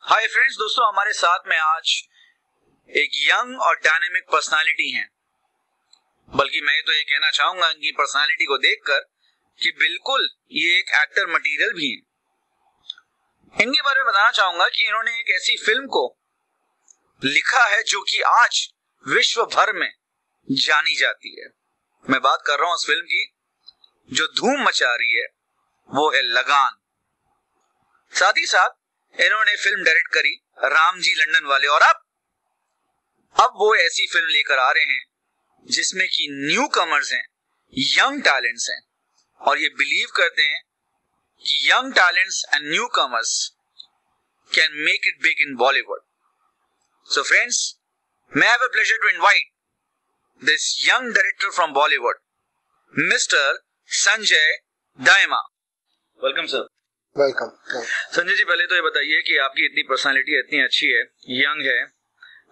Hi friends, दोस्तों हमारे साथ में आज एक यंग और डायनेमिक पर्सनालिटी हैं। बल्कि मैं तो ये कहना चाहूंगा इनकी पर्सनालिटी को देखकर कि बिल्कुल ये एक एक्टर मटेरियल भी हैं। इनके बारे में बताना चाहूंगा कि इन्होंने एक ऐसी फिल्म को लिखा है जो कि आज विश्व भर में जानी जाती है। मैं बात कर रहा हूं उस फिल्म की जो धूम मचा रही है, वो है लगान। साथ ही साथ इन्होंने फिल्म डायरेक्ट करी रामजी लंदनवाले, और अब वो ऐसी फिल्म लेकर आ रहे हैं जिसमें कि न्यू कमर्स हैं, यंग टैलेंट्स हैं, और ये बिलीव करते हैं कि young talents and new commerce can make it big in Bollywood. So friends, may I have a pleasure to invite this young director from Bollywood, Mr. Sanjay Dayma. Welcome, sir. Welcome. Sanjay ji, पहले तो ये बताइए कि आपकी इतनी पर्सनालिटी इतनी अच्छी है, यंग है,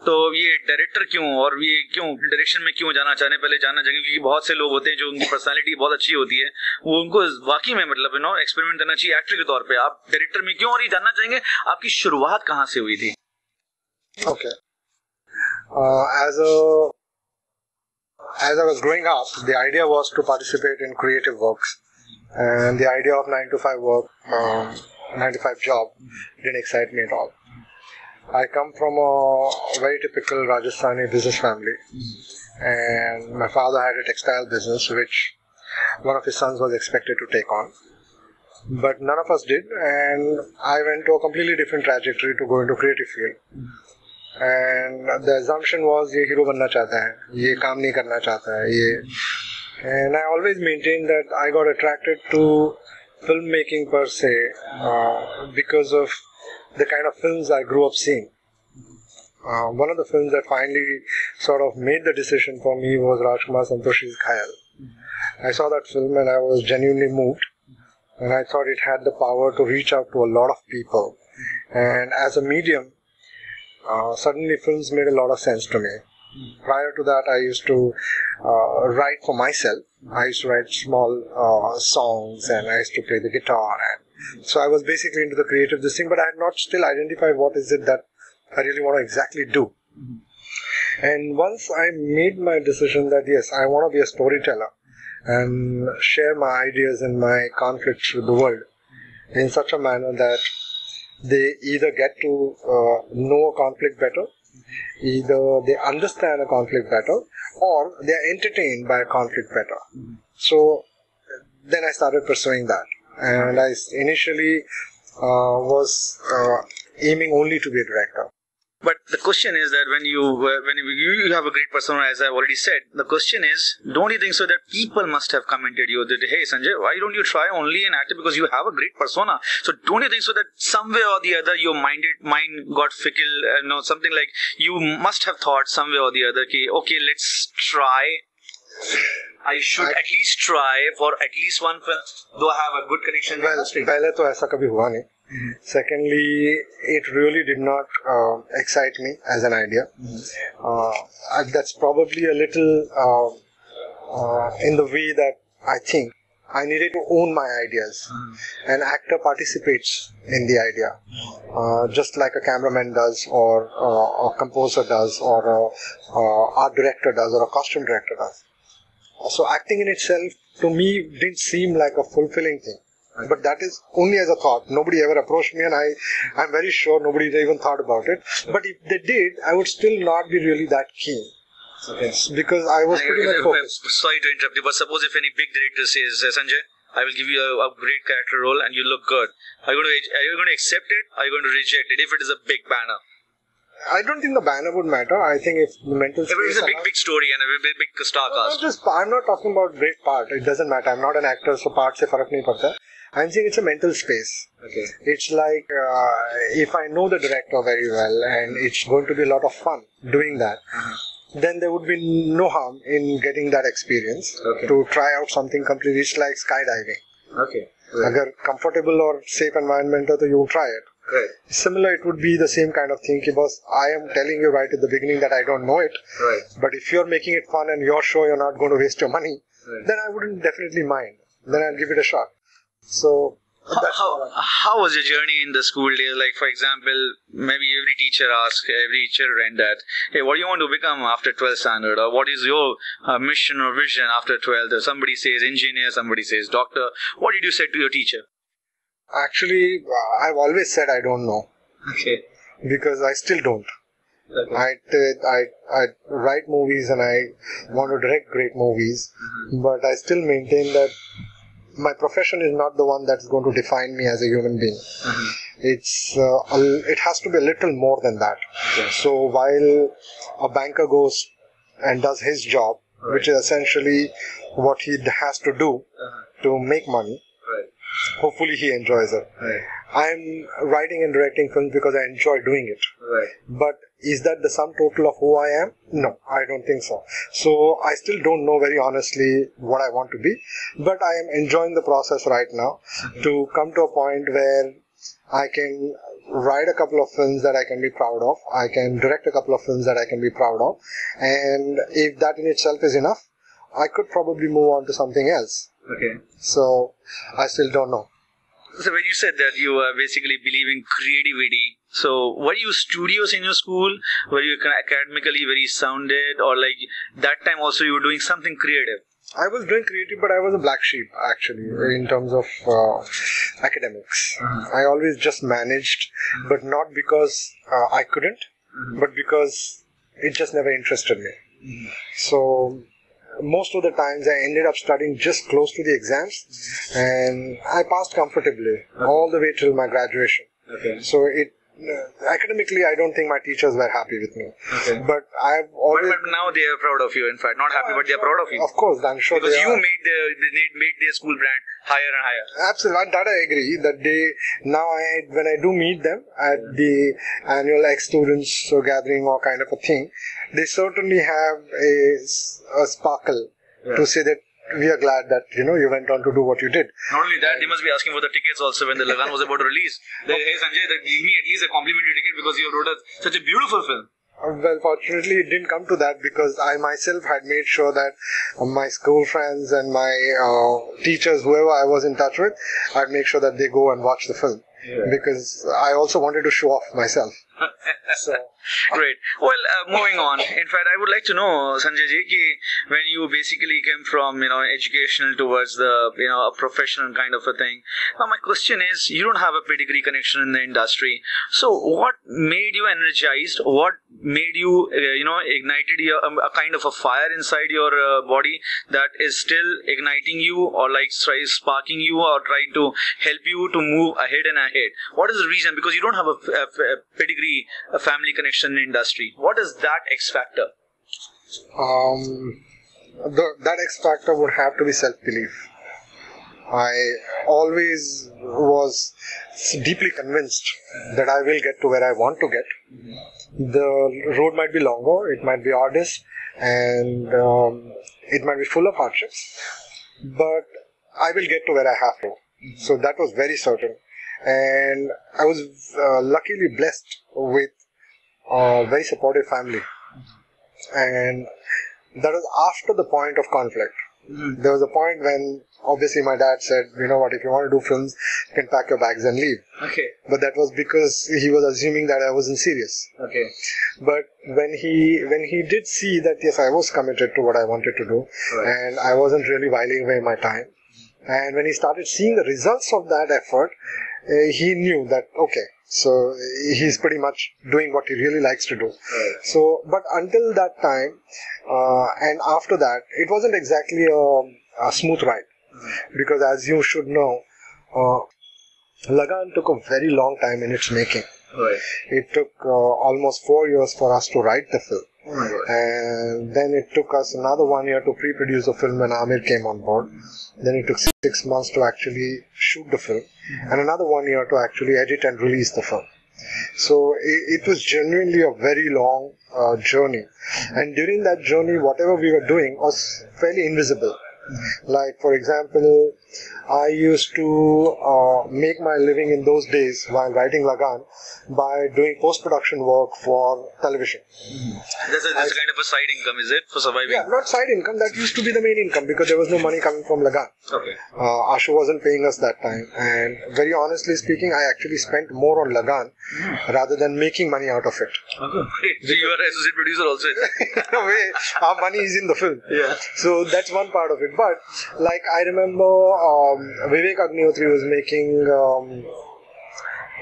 तो ये डायरेक्टर क्यों और ये क्यों डायरेक्शन में क्यों जाना चाहते हैं, पहले जानना चाहेंगे। क्योंकि बहुत से लोग होते हैं जो उनकी पर्सनालिटी बहुत अच्छी होती है, वो उनको वाकई में मतलब एक्सपेरिमेंट करना चाहिए एक्टर के तौर पे। आप डायरेक्टर में क्यों, और ये जानना चाहेंगे आपकी शुरुआत कहाँ से हुई थी? Okay. As I was growing up, the idea was to participate in creative works, and the idea of 9 to 5 work, 9 to 5 job, didn't excite me at all. I come from a very typical Rajasthani business family, and my father had a textile business which one of his sons was expected to take on, but none of us did, and I went to a completely different trajectory to go into creative field. And the assumption was ये hero बनना चाहता है, ये काम नहीं करना चाहता है ये, and I always maintained that I got attracted to filmmaking per se because of the kind of films I grew up seeing. One of the films that finally sort of made the decision for me was Rajkumar Santoshi's Ghayal. I saw that film and I was genuinely moved, and I thought it had the power to reach out to a lot of people, and as a medium suddenly films made a lot of sense to me. Prior to that, I used to write for myself. I used to write small songs, and I used to play the guitar, and so I was basically into the creative this thing, but I had not still identified what is it that I really want to exactly do. And once I made my decision that yes, I want to be a storyteller and share my ideas and my conflicts with the world in such a manner that they either get to know a conflict better, either they understand a conflict better, or they are entertained by a conflict better. So then I started pursuing that, and I initially was aiming only to be a director. But the question is that when you have a great persona, as I've already said, the question is, don't you think so that people must have commented you that, hey Sanjay, why don't you try only an actor because you have a great persona? So don't you think so that some way or the other your mind got fickle, something like you must have thought some way or the other, okay, let's try. I should at least try for at least one film, though I have a good connection with the industry. पहले तो ऐसा कभी हुआ नहीं. Secondly, it really did not excite me as an idea. That's probably a little in the way that I think I needed to own my ideas. An actor participates in the idea, just like a cameraman does, or a composer does, or a art director does, or a costume director does. So acting in itself, to me, didn't seem like a fulfilling thing. But that is only as a thought. Nobody ever approached me, and I'm very sure nobody even thought about it. But if they did, I would still not be really that keen. Okay. Because I was pretty much focused. Sorry to interrupt you, but suppose if any big director says, Sanjay, I will give you a great character role and you look good, are you going to accept it? Are you going to reject it if it is a big banner? I don't think the banner would matter. I think if the mental space... If it's a big story and a big star cast. I'm not talking about great part. It doesn't matter. I'm not an actor, so part se farak nahi padta. I'm saying it's a mental space. Okay. It's like if I know the director very well and it's going to be a lot of fun doing that, then there would be no harm in getting that experience to try out something completely. It's like skydiving. Okay. Right. Agar comfortable or safe environment hai, to you try it. Right. Similar, it would be the same kind of thing. Because I am telling you right at the beginning that I don't know it. Right. But if you're making it fun and your show, you're not going to waste your money, then I wouldn't definitely mind. Then I'll give it a shot. So How was your journey in the school days? Like, for example, maybe every teacher asks every children that, hey, what do you want to become after 12th standard? Or what is your mission or vision after 12th? Or somebody says engineer, somebody says doctor. What did you say to your teacher? Actually, I've always said I don't know. Okay. Because I still don't. Okay. I write movies and I want to direct great movies, but I still maintain that my profession is not the one that's going to define me as a human being. It has to be a little more than that. Okay. So while a banker goes and does his job, which is essentially what he has to do to make money, hopefully he enjoys it. I'm writing and directing films because I enjoy doing it. But is that the sum total of who I am? No, I don't think so. So I still don't know very honestly what I want to be, but I am enjoying the process right now to come to a point where I can write a couple of films that I can be proud of. I can direct a couple of films that I can be proud of. And if that in itself is enough, I could probably move on to something else. Okay. So I still don't know. So when you said that you basically believe in creativity, so were you studious in your school? Were you academically very sounded, or like that time also you were doing something creative? I was doing creative, but I was a black sheep actually in terms of academics. I always just managed, but not because I couldn't, but because it just never interested me. So most of the times I ended up studying just close to the exams, and I passed comfortably all the way till my graduation. So academically, I don't think my teachers were happy with me. But I've always... But now they are proud of you. In fact, not happy, but they are proud of you. Of course, I'm sure because you made their school brand higher and higher. Absolutely, that I agree. That when I do meet them at the annual ex-students gathering or kind of a thing, they certainly have a sparkle to say that we are glad that you went on to do what you did. Not only that, they must be asking for the tickets also when the Lagaan was about to release. Hey Sanjay, give me at least a complimentary ticket because you wrote such a beautiful film. Well, fortunately, it didn't come to that because I myself had made sure that my school friends and my teachers, whoever I was in touch with, I'd make sure that they go and watch the film. Because I also wanted to show off myself. So great. Well, moving on. In fact, I would like to know, Sanjay ji, when you basically came from educational towards the a professional kind of a thing. Now, my question is, you don't have a pedigree connection in the industry. So, what made you energized? What made you ignited a kind of a fire inside your body that is still igniting you, or like sparking you, or trying to help you to move ahead and ahead? What is the reason? Because you don't have a pedigree, a family connection in industry. What is that X factor? That X factor would have to be self-belief. I always was deeply convinced that I will get to where I want to get. The road might be longer, it might be arduous, and it might be full of hardships, but I will get to where I have to. So that was very certain. And I was luckily blessed with a very supportive family. And that was after the point of conflict. There was a point when obviously my dad said, you know what, if you want to do films, you can pack your bags and leave. But that was because he was assuming that I wasn't serious. But when he did see that yes, I was committed to what I wanted to do, and I wasn't really whiling away my time, and when he started seeing the results of that effort, he knew that okay, so he's pretty much doing what he really likes to do. So, but until that time, and after that, it wasn't exactly a smooth ride, because as you should know, Lagaan took a very long time in its making. It took almost 4 years for us to write the film. And then it took us another 1 year to pre-produce the film when Amir came on board. Then it took 6 months to actually shoot the film, and another 1 year to actually edit and release the film. So it was genuinely a very long journey. And during that journey, whatever we were doing was fairly invisible. Like, for example, I used to make my living in those days while writing Lagaan by doing post-production work for television. That's a kind of a side income, is it, for surviving? Yeah, not side income. That used to be the main income because there was no money coming from Lagaan. Okay. Ashu wasn't paying us that time, and very honestly speaking, I actually spent more on Lagaan rather than making money out of it. Okay. So you are associate producer also. In a way, our money is in the film. Yeah. So that's one part of it. But like I remember, Vivek Agnihotri was making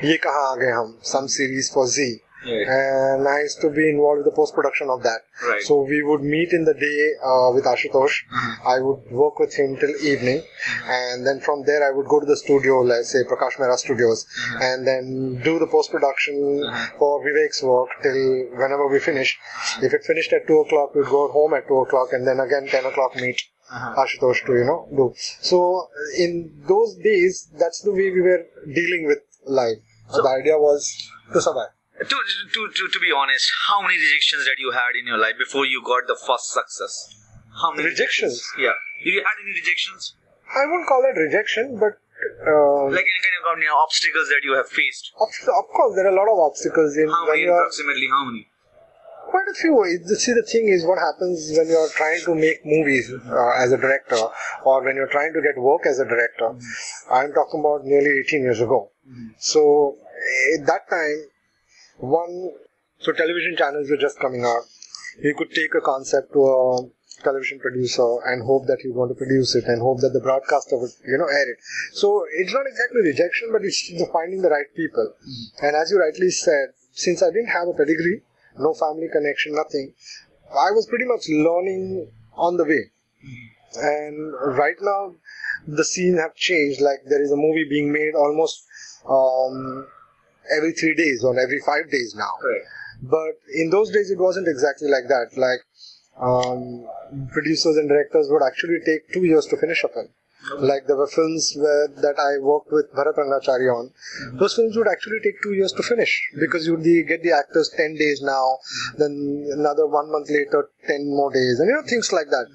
Ye Kahan Aa Gaye Hum, some series for Z. Right. And I used to be involved with the post-production of that. Right. So we would meet in the day with Ashutosh. I would work with him till evening. And then from there I would go to the studio, let's say Prakash Mehra Studios, and then do the post-production for Vivek's work till whenever we finish. If it finished at 2 o'clock, we'd go home at 2 o'clock and then again 10 o'clock meet Ashutosh to, do. So in those days, that's the way we were dealing with life. So the idea was to survive. To be honest, how many rejections that you had in your life before you got the first success? How many rejections? Yeah. Did you had any rejections? I won't call it rejection, but like any kind of obstacles that you have faced. Of course, there are a lot of obstacles in. How many approximately? How many? Quite a few. See, the thing is, what happens when you are trying to make movies as a director, or when you're trying to get work as a director. I'm talking about nearly 18 years ago. So at that time. So television channels were just coming out. You could take a concept to a television producer and hope that he'd want to produce it and hope that the broadcaster would, air it. So it's not exactly rejection, but it's finding the right people. And as you rightly said, since I didn't have a pedigree, no family connection, nothing, I was pretty much learning on the way. And right now, the scene have changed. Like there is a movie being made almost every 3 days or every 5 days now. Right. But in those days it wasn't exactly like that. Like producers and directors would actually take 2 years to finish a film. Like there were films that I worked with Bharat Rangachari on. Those films would actually take 2 years to finish because you would get the actors 10 days now, then another 1 month later 10 more days, and things like that.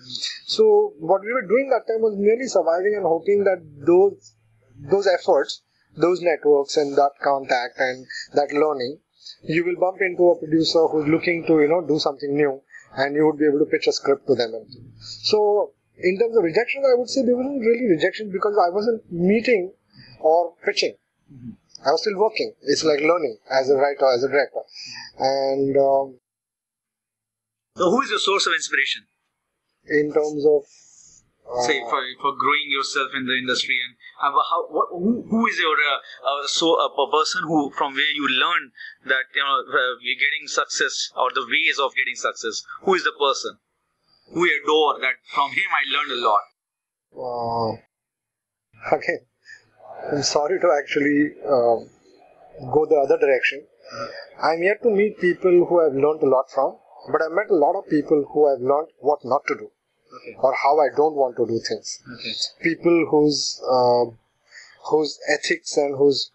So what we were doing that time was merely surviving and hoping that those efforts, those networks and that contact and that learning, you will bump into a producer who's looking to do something new, and you would be able to pitch a script to them. So in terms of rejection, I would say there wasn't really rejection because I wasn't meeting or pitching. I was still working. It's like learning as a writer, as a director. And so who is your source of inspiration? In terms of say for growing yourself in the industry, and who is your a person who from where you learn that you're getting success or the ways of getting success? Who is the person who you adore that from him I learned a lot? Okay, I'm sorry to actually go the other direction. I'm yet to meet people who I've learned a lot from, but I've met a lot of people who I've learned what not to do. Okay. Or how I don't want to do things. Okay. People whose ethics and whose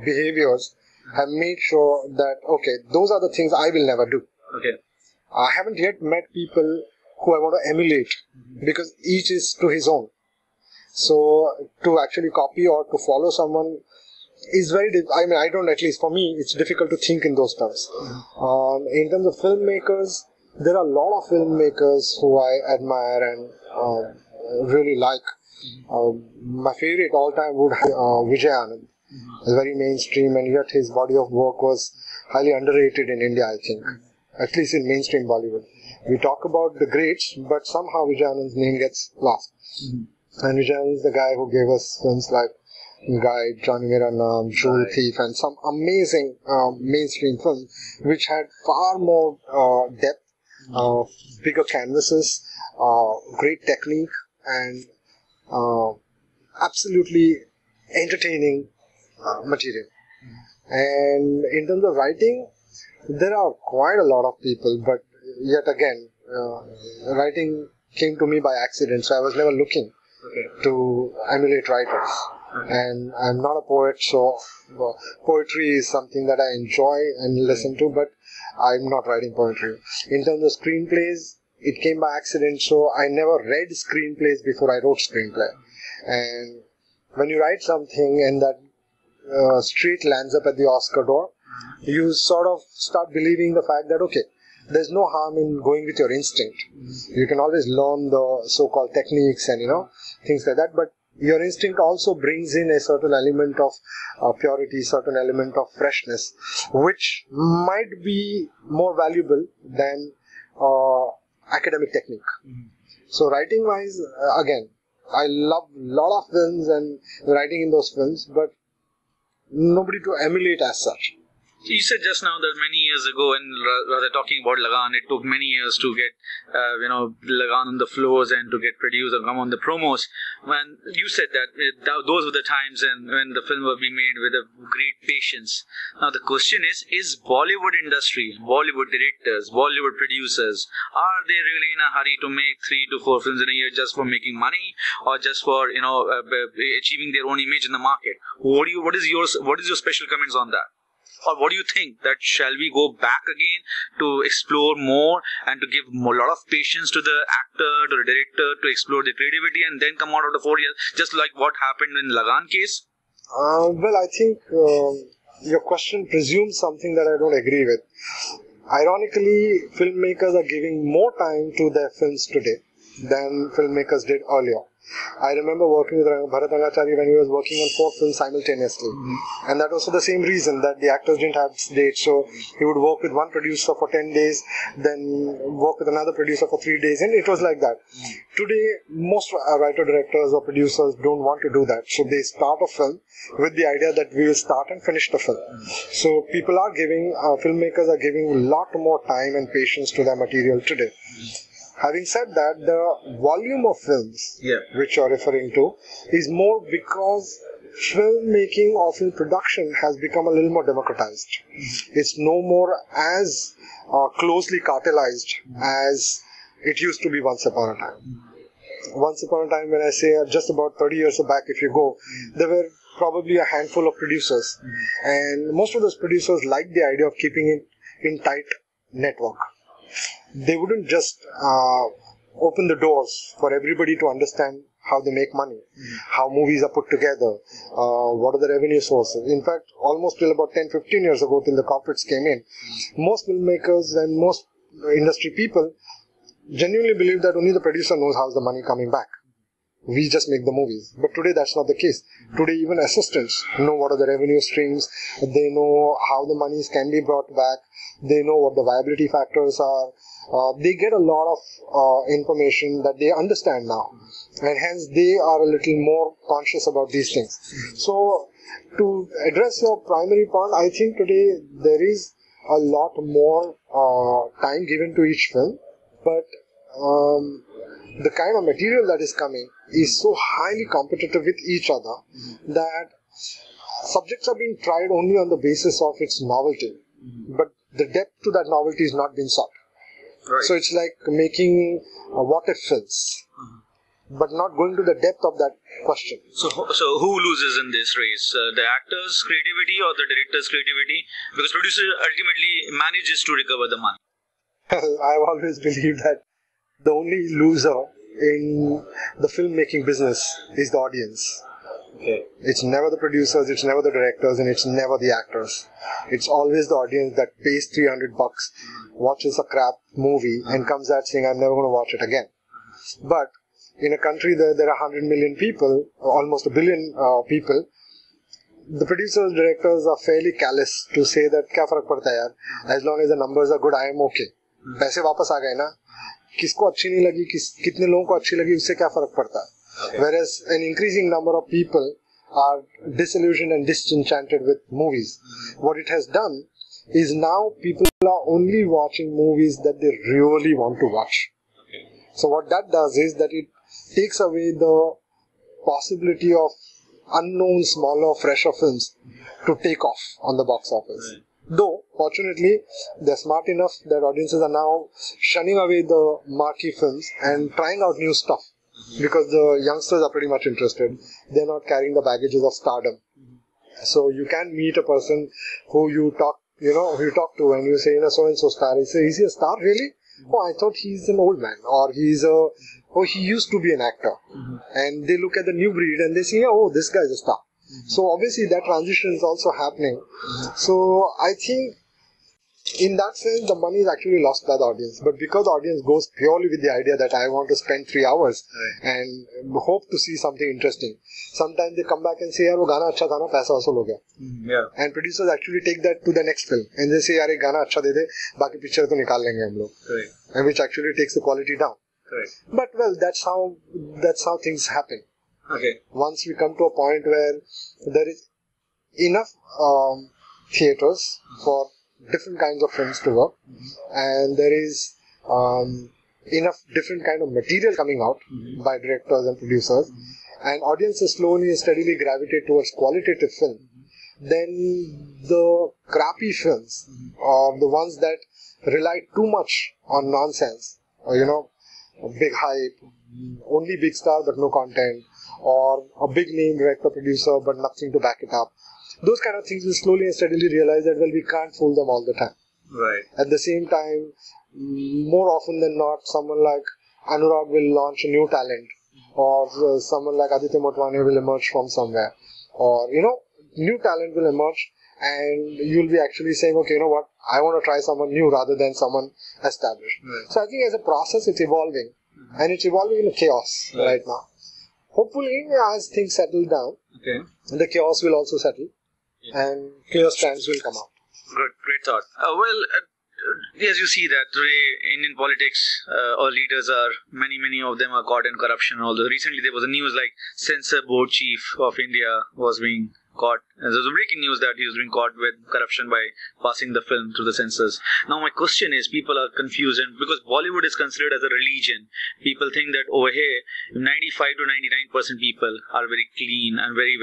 behaviors have made sure that, okay, those are the things I will never do. Okay. I haven't yet met people who I want to emulate because each is to his own. So to actually copy or to follow someone is very, I don't, at least for me, it's difficult to think in those terms. In terms of filmmakers, there are a lot of filmmakers who I admire and really like. My favorite all-time would be Vijay Anand. He's very mainstream, and yet his body of work was highly underrated in India, I think. At least in mainstream Bollywood. We talk about the greats, but somehow Vijay Anand's name gets lost. And Vijay Anand is the guy who gave us films like Guide, Johnny Mera Naam, Jewel Thief, and some amazing mainstream films which had far more depth, bigger canvases, great technique, and absolutely entertaining material. And in terms of writing, there are quite a lot of people, but yet again, writing came to me by accident, so I was never looking to emulate writers. And I'm not a poet, so poetry is something that I enjoy and listen to, but I'm not writing poetry. In terms of screenplays, it came by accident, so I never read screenplays before I wrote screenplay. And when you write something and that straight lands up at the Oscar door, you sort of start believing the fact that, okay, there's no harm in going with your instinct. You can always learn the so-called techniques and, things like that, but your instinct also brings in a certain element of purity, certain element of freshness, which might be more valuable than academic technique. So writing-wise, again, I love a lot of films and writing in those films, but nobody to emulate as such. You said just now that many years ago, and rather talking about Lagaan, it took many years to get, Lagaan on the floors and to get produced and come on the promos. When you said that, those were the times when the film will be made with a great patience. Now the question is Bollywood industry, Bollywood directors, Bollywood producers, are they really in a hurry to make 3 to 4 films in a year just for making money or just for, achieving their own image in the market? What is your special comments on that? Or what do you think, that shall we go back again to explore more and to give a lot of patience to the actor, to the director, to explore the creativity and then come out of the 4 years, just like what happened in Lagaan case? Well, I think your question presumes something that I don't agree with. Ironically, filmmakers are giving more time to their films today than filmmakers did earlier. I remember working with Bharat Angachari when he was working on 4 films simultaneously. And that was for the same reason, that the actors didn't have dates. So he would work with one producer for 10 days, then work with another producer for 3 days, and it was like that. Today, most writer-directors or producers don't want to do that. So they start a film with the idea that we will start and finish the film. So filmmakers are giving a lot more time and patience to their material today. Having said that, the volume of films which you are referring to is more because filmmaking or film production has become a little more democratized. It's no more as closely cartelized as it used to be once upon a time. Once upon a time, when I say just about 30 years back, if you go, there were probably a handful of producers. And most of those producers liked the idea of keeping it in tight network. They wouldn't just open the doors for everybody to understand how they make money, how movies are put together, what are the revenue sources. In fact, almost till about 10-15 years ago, till the corporates came in, most filmmakers and most industry people genuinely believe that only the producer knows how's the money coming back. We just make the movies. But today that's not the case. Today even assistants know what are the revenue streams, they know how the monies can be brought back, they know what the viability factors are. They get a lot of information that they understand now, and hence they are a little more conscious about these things. So to address your primary point, I think today there is a lot more time given to each film, but the kind of material that is coming is so highly competitive with each other that subjects are being tried only on the basis of its novelty, but the depth to that novelty is not being sought. Right. So it's like making what-if films, but not going to the depth of that question. So who loses in this race? The actor's creativity or the director's creativity? Because producer ultimately manages to recover the money. I've always believed that the only loser in the filmmaking business is the audience. Okay. It's never the producers, it's never the directors, and it's never the actors. It's always the audience that pays $300, watches a crap movie, and comes out saying, I'm never going to watch it again. But in a country that there are 100 million people, almost a billion people, the producers, directors are fairly callous to say that kya farak padta hai yaar, as long as the numbers are good, I am okay. पैसे वापस आ गए ना, किसको अच्छी नहीं लगी, कितने लोगों को अच्छी लगी, उससे क्या फर्क पड़ता है. Whereas an increasing number of people are disillusioned and disenchanted with movies. What it has done is now people are only watching movies that they really want to watch. So what that does is that it takes away the possibility of unknown, smaller, fresher films to take off on the box office. Though, fortunately, they're smart enough that audiences are now shunning away the marquee films and trying out new stuff. Because the youngsters are pretty much interested. They're not carrying the baggages of stardom. So you can meet a person who you talk to and you say, so-and-so star. You say, is he a star really? oh, I thought he's an old man, or he used to be an actor. And they look at the new breed and they say, oh, this guy's a star. So obviously that transition is also happening. So I think in that sense, the money is actually lost by the audience. But because the audience goes purely with the idea that I want to spend 3 hours and hope to see something interesting, sometimes they come back and say, yaar, wo gana acha tha na, paisa vasool ho gaya. And producers actually take that to the next film. And they say, yaar, ek gana acha de de, baki picture to nikal lenge hum log. And which actually takes the quality down. But well, that's how things happen. Once we come to a point where there is enough theatres for different kinds of films to work, and there is enough different kind of material coming out by directors and producers, and audiences slowly and steadily gravitate towards qualitative film, then the crappy films, or the ones that rely too much on nonsense, or a big hype, only big star but no content, or a big name director producer but nothing to back it up, those kind of things will slowly and steadily realize that, well, we can't fool them all the time. At the same time, more often than not, someone like Anurag will launch a new talent, or someone like Aditya Motwane will emerge from somewhere, or, new talent will emerge, and you'll be actually saying, okay, you know what, I want to try someone new rather than someone established. So I think as a process, it's evolving, and it's evolving in a chaos right now. Hopefully, as things settle down, the chaos will also settle. And chaos trends will come out. Good, great thought. As you see that today Indian politics, our leaders are, many of them are caught in corruption. Although recently there was a news like Censor Board Chief of India was being caught. And there was a breaking news that he was being caught with corruption by passing the film through the censors. Now my question is, people are confused, and because Bollywood is considered as a religion, people think that over here 95 to 99% people are very clean and very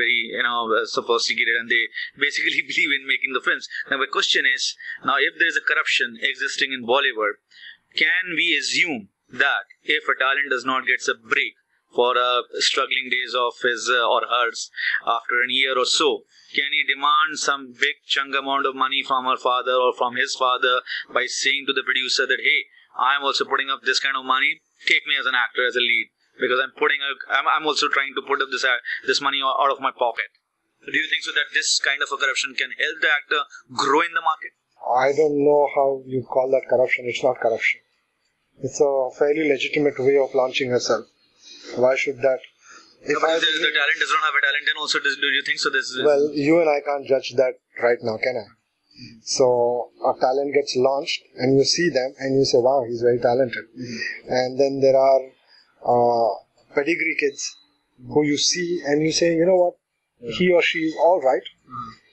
sophisticated, and they basically believe in making the films. Now my question is, now if there is a corruption existing in Bollywood, can we assume that if a talent does not get a break for struggling days of his or hers after a year or so, can he demand some big chunk amount of money from her father or from his father by saying to the producer that, hey, I'm also putting up this kind of money, take me as an actor, as a lead, because I'm also trying to put up this money out of my pocket. So do you think so that this kind of a corruption can help the actor grow in the market? I don't know how you call that corruption. It's not corruption. It's a fairly legitimate way of launching yourself. Why should that? If the talent does not have a talent, then also do you think so? Well, you and I can't judge that right now, can I? So a talent gets launched and you see them and you say, wow, he's very talented. And then there are pedigree kids who you see and you say, you know what, he or she is all right.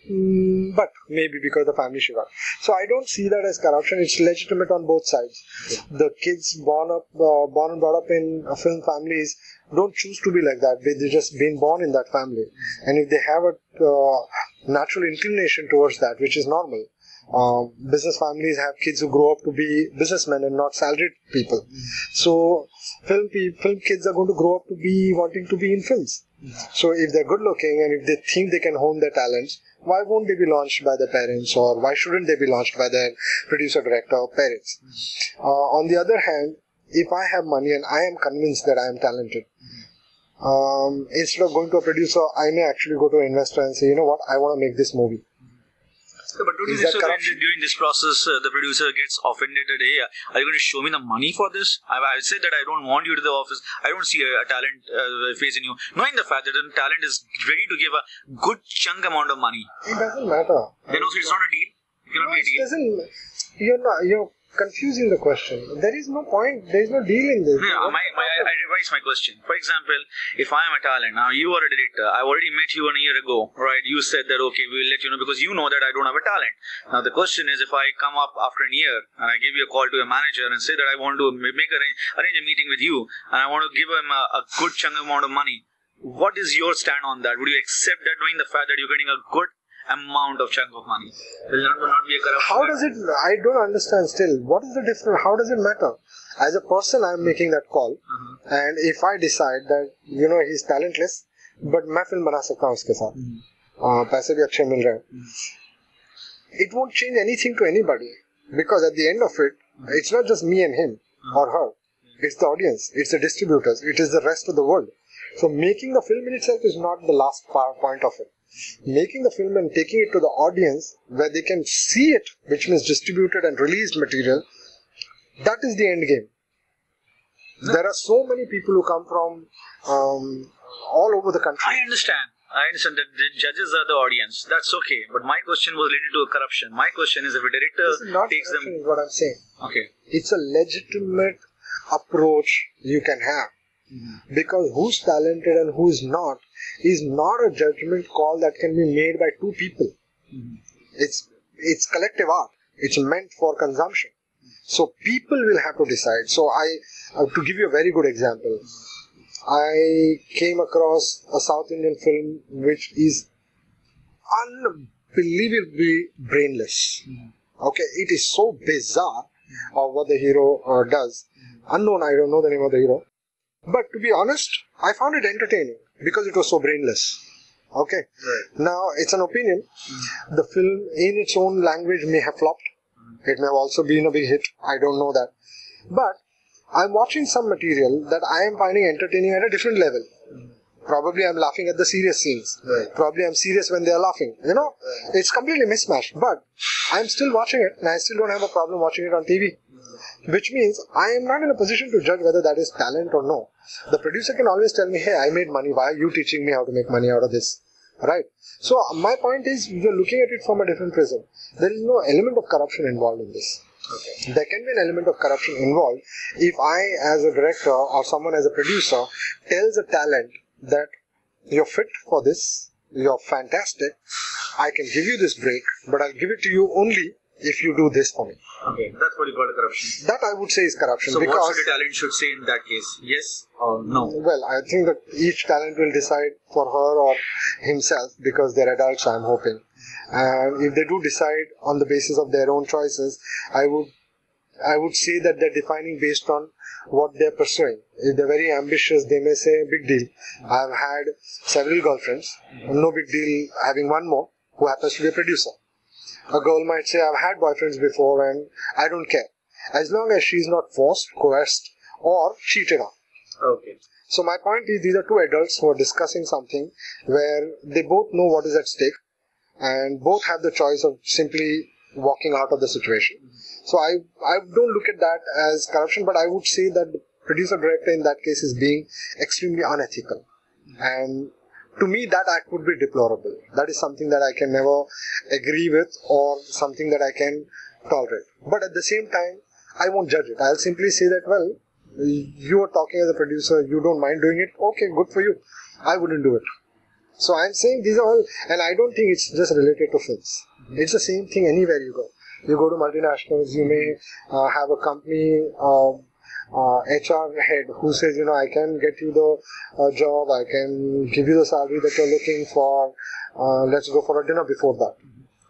But maybe because the family sugar. So I don't see that as corruption. It's legitimate on both sides. The kids born and brought up in film families don't choose to be like that. They just been born in that family, and if they have a natural inclination towards that, which is normal. Business families have kids who grow up to be businessmen and not salaried people. So film kids are going to grow up to be wanting to be in films. So if they're good looking and if they think they can hone their talents, why won't they be launched by their parents, or why shouldn't they be launched by their producer, director, or parents? On the other hand, if I have money and I am convinced that I am talented, instead of going to a producer, I may actually go to an investor and say, you know what, I want to make this movie. But don't you think so that during this process, the producer gets offended that, hey, are you going to show me the money for this? I said that I don't want you to the office. I don't see a talent face in you. Knowing the fact that the talent is ready to give a good chunk amount of money. It doesn't matter. Then also it's not a deal. It cannot be a deal. You're confusing the question. There is no point. There is no deal in this. I revise my question. For example, if I am a talent, now you are a director, I already met you a year ago, right? You said that, okay, we will let you know because you know that I don't have a talent. Now the question is, if I come up after a year and I give you a call to a manager and say that I want to arrange a meeting with you and I want to give him a good chunk amount of money, what is your stand on that? Would you accept that, knowing the fact that you're getting a good amount of chunk of money? Will not be a corruption? How does it? I don't understand still. What is the difference? How does it matter? As a person, I am making that call, and if I decide that he's talentless, but मैं film बना सकता हूँ उसके साथ, पैसे भी अच्छे मिल रहे हैं, it won't change anything to anybody, because at the end of it, It's not just me and him or her. It's the audience. It's the distributors. It is the rest of the world. So making the film in itself is not the last point of it. Making the film and taking it to the audience where they can see it, which means distributed and released material, that is the end game. There are so many people who come from all over the country. I understand that the judges are the audience. That's okay. But my question was related to corruption. My question is, if a director This is not takes them... is what I'm saying. Okay. It's a legitimate approach you can have. Because who's talented and who's not is not a judgment call that can be made by two people. It's collective art. It's meant for consumption. So people will have to decide. So to give you a very good example, I came across a South Indian film which is unbelievably brainless. Okay, it is so bizarre of what the hero does. Unknown, I don't know the name of the hero. But to be honest, I found it entertaining because it was so brainless. Okay. Right. Now, it's an opinion. The film in its own language may have flopped. It may have also been a big hit. I don't know that. But I'm watching some material that I am finding entertaining at a different level. Probably I'm laughing at the serious scenes. Right. Probably I'm serious when they are laughing. It's completely mismatched. But I'm still watching it and I still don't have a problem watching it on TV. Which means I am not in a position to judge whether that is talent or no. The producer can always tell me, hey, I made money. Why are you teaching me how to make money out of this? Right? So my point is, we're looking at it from a different prism. There is no element of corruption involved in this. Okay. There can be an element of corruption involved if I, as a director or someone as a producer, tells a talent that you're fit for this, you're fantastic, I can give you this break, but I'll give it to you only if you do this for me. Okay, that's what you call a corruption. That I would say is corruption. So what should a talent should say in that case? Yes or no? Well, I think that each talent will decide for her or himself because they're adults, I'm hoping. And if they do decide on the basis of their own choices, I would say that they're defining based on what they're pursuing. If they're very ambitious, they may say, big deal. I've had several girlfriends, no big deal having one more who happens to be a producer. A girl might say, I've had boyfriends before and I don't care. As long as she's not forced, coerced or cheated on. Okay. So my point is, these are two adults who are discussing something where they both know what is at stake and both have the choice of simply walking out of the situation. So I don't look at that as corruption, but I would say that the producer-director in that case is being extremely unethical. And to me, that act would be deplorable. That is something that I can never agree with or something that I can tolerate. But at the same time, I won't judge it. I'll simply say that, well, you are talking as a producer, you don't mind doing it, okay, good for you. I wouldn't do it. So I'm saying these are all, and I don't think it's just related to films. It's the same thing anywhere you go. You go to multinationals, you may have a company HR head who says, I can get you the job, I can give you the salary that you're looking for, let's go for a dinner before that.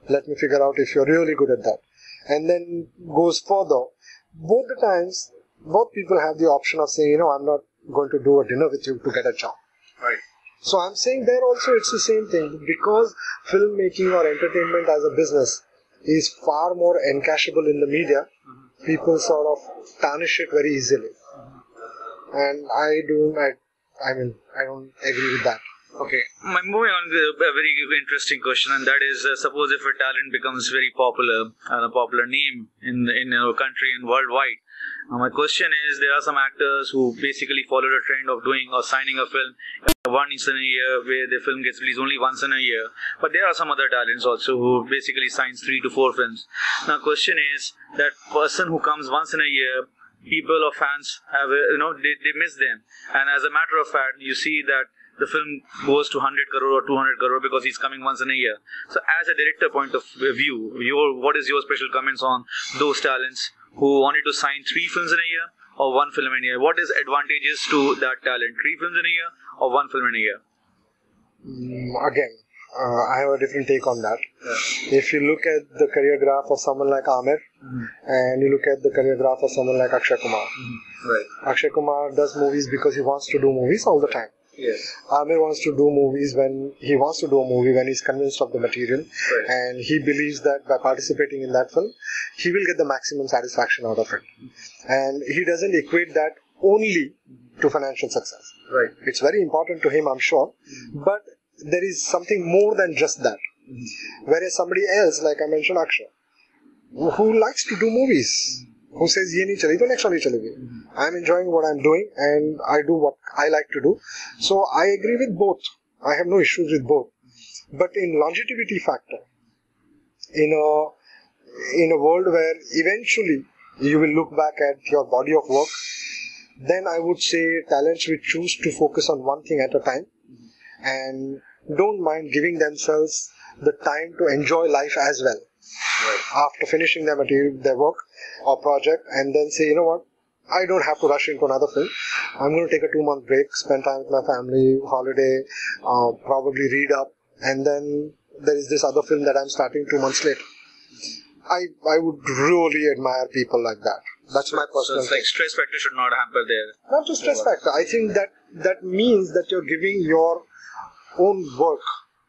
Let me figure out if you're really good at that. And then goes further. Both the times, both people have the option of saying, I'm not going to do a dinner with you to get a job. Right. So I'm saying there also it's the same thing. Because filmmaking or entertainment as a business is far more encashable in the media, people sort of tarnish it very easily. And I don't agree with that. Okay. Moving on to a very interesting question, and that is, suppose if a talent becomes very popular and a popular name in our country and worldwide. My question is, there are some actors who basically follow the trend of doing or signing a film once in a year, where the film gets released only once in a year. But there are some other talents also who basically signs 3 to 4 films. Now, question is, that person who comes once in a year, people or fans have, they miss them. And as a matter of fact, you see that the film goes to 100 crore or 200 crore because he's coming once in a year. So as a director point of view, what is your special comments on those talents who wanted to sign 3 films in a year or 1 film in a year? What is advantages to that talent? 3 films in a year or 1 film in a year? Again, I have a different take on that. Yeah. If you look at the career graph of someone like Amir and you look at the career graph of someone like Akshay Kumar. Right. Akshay Kumar does movies because he wants to do movies all the time. Yes. Amir wants to do movies when he wants to do a movie when he's convinced of the material, Right. and he believes that by participating in that film, he will get the maximum satisfaction out of it. And he doesn't equate that only to financial success. Right. It's very important to him, I'm sure, but there is something more than just that. Whereas somebody else, like I mentioned, Akshay, who likes to do movies, who says, "Ye nahi chali, to next one nahi chalegi." I'm enjoying what I'm doing, and I do what I like to do. So I agree with both. I have no issues with both. But in longevity factor, in a world where eventually you will look back at your body of work, then I would say talents will choose to focus on one thing at a time and don't mind giving themselves the time to enjoy life as well. Right. After finishing their material, their work or project, and then say, you know what, I don't have to rush into another film. I'm going to take a 2-month break, spend time with my family, holiday, probably read up, and then there is this other film that I'm starting 2 months later. I would really admire people like that. That's my personal. So it's like stress factor should not hamper there. Not just stress factor. I think that means that you're giving your own work.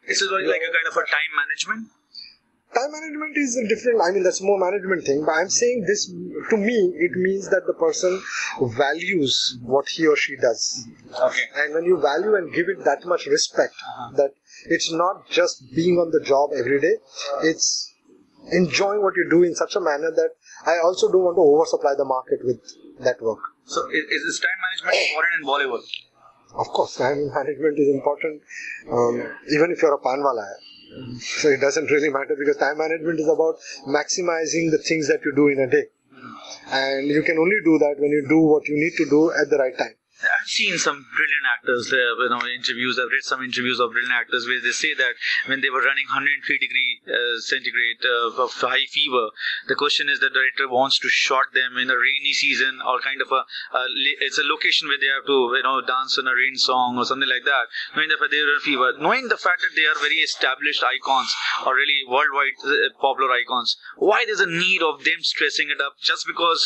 It's like a kind of a time management. Time management is a different, that's more management thing, but I'm saying this, to me, it means that the person values what he or she does. Okay. And when you value and give it that much respect, that it's not just being on the job every day, it's enjoying what you do in such a manner that I also don't want to oversupply the market with that work. So is time management important in Bollywood? Of course, time management is important, even if you're a panwala. So it doesn't really matter, because time management is about maximizing the things that you do in a day. And you can only do that when you do what you need to do at the right time. I've seen some brilliant actors, interviews. I've read some interviews of brilliant actors where they say that when they were running 103 degrees centigrade of high fever, the question is the director wants to shot them in a rainy season or kind of it's a location where they have to dance on a rain song or something like that. Knowing the fact they are fever, knowing the fact that they are very established icons or really worldwide popular icons, why there's a need of them stressing it up just because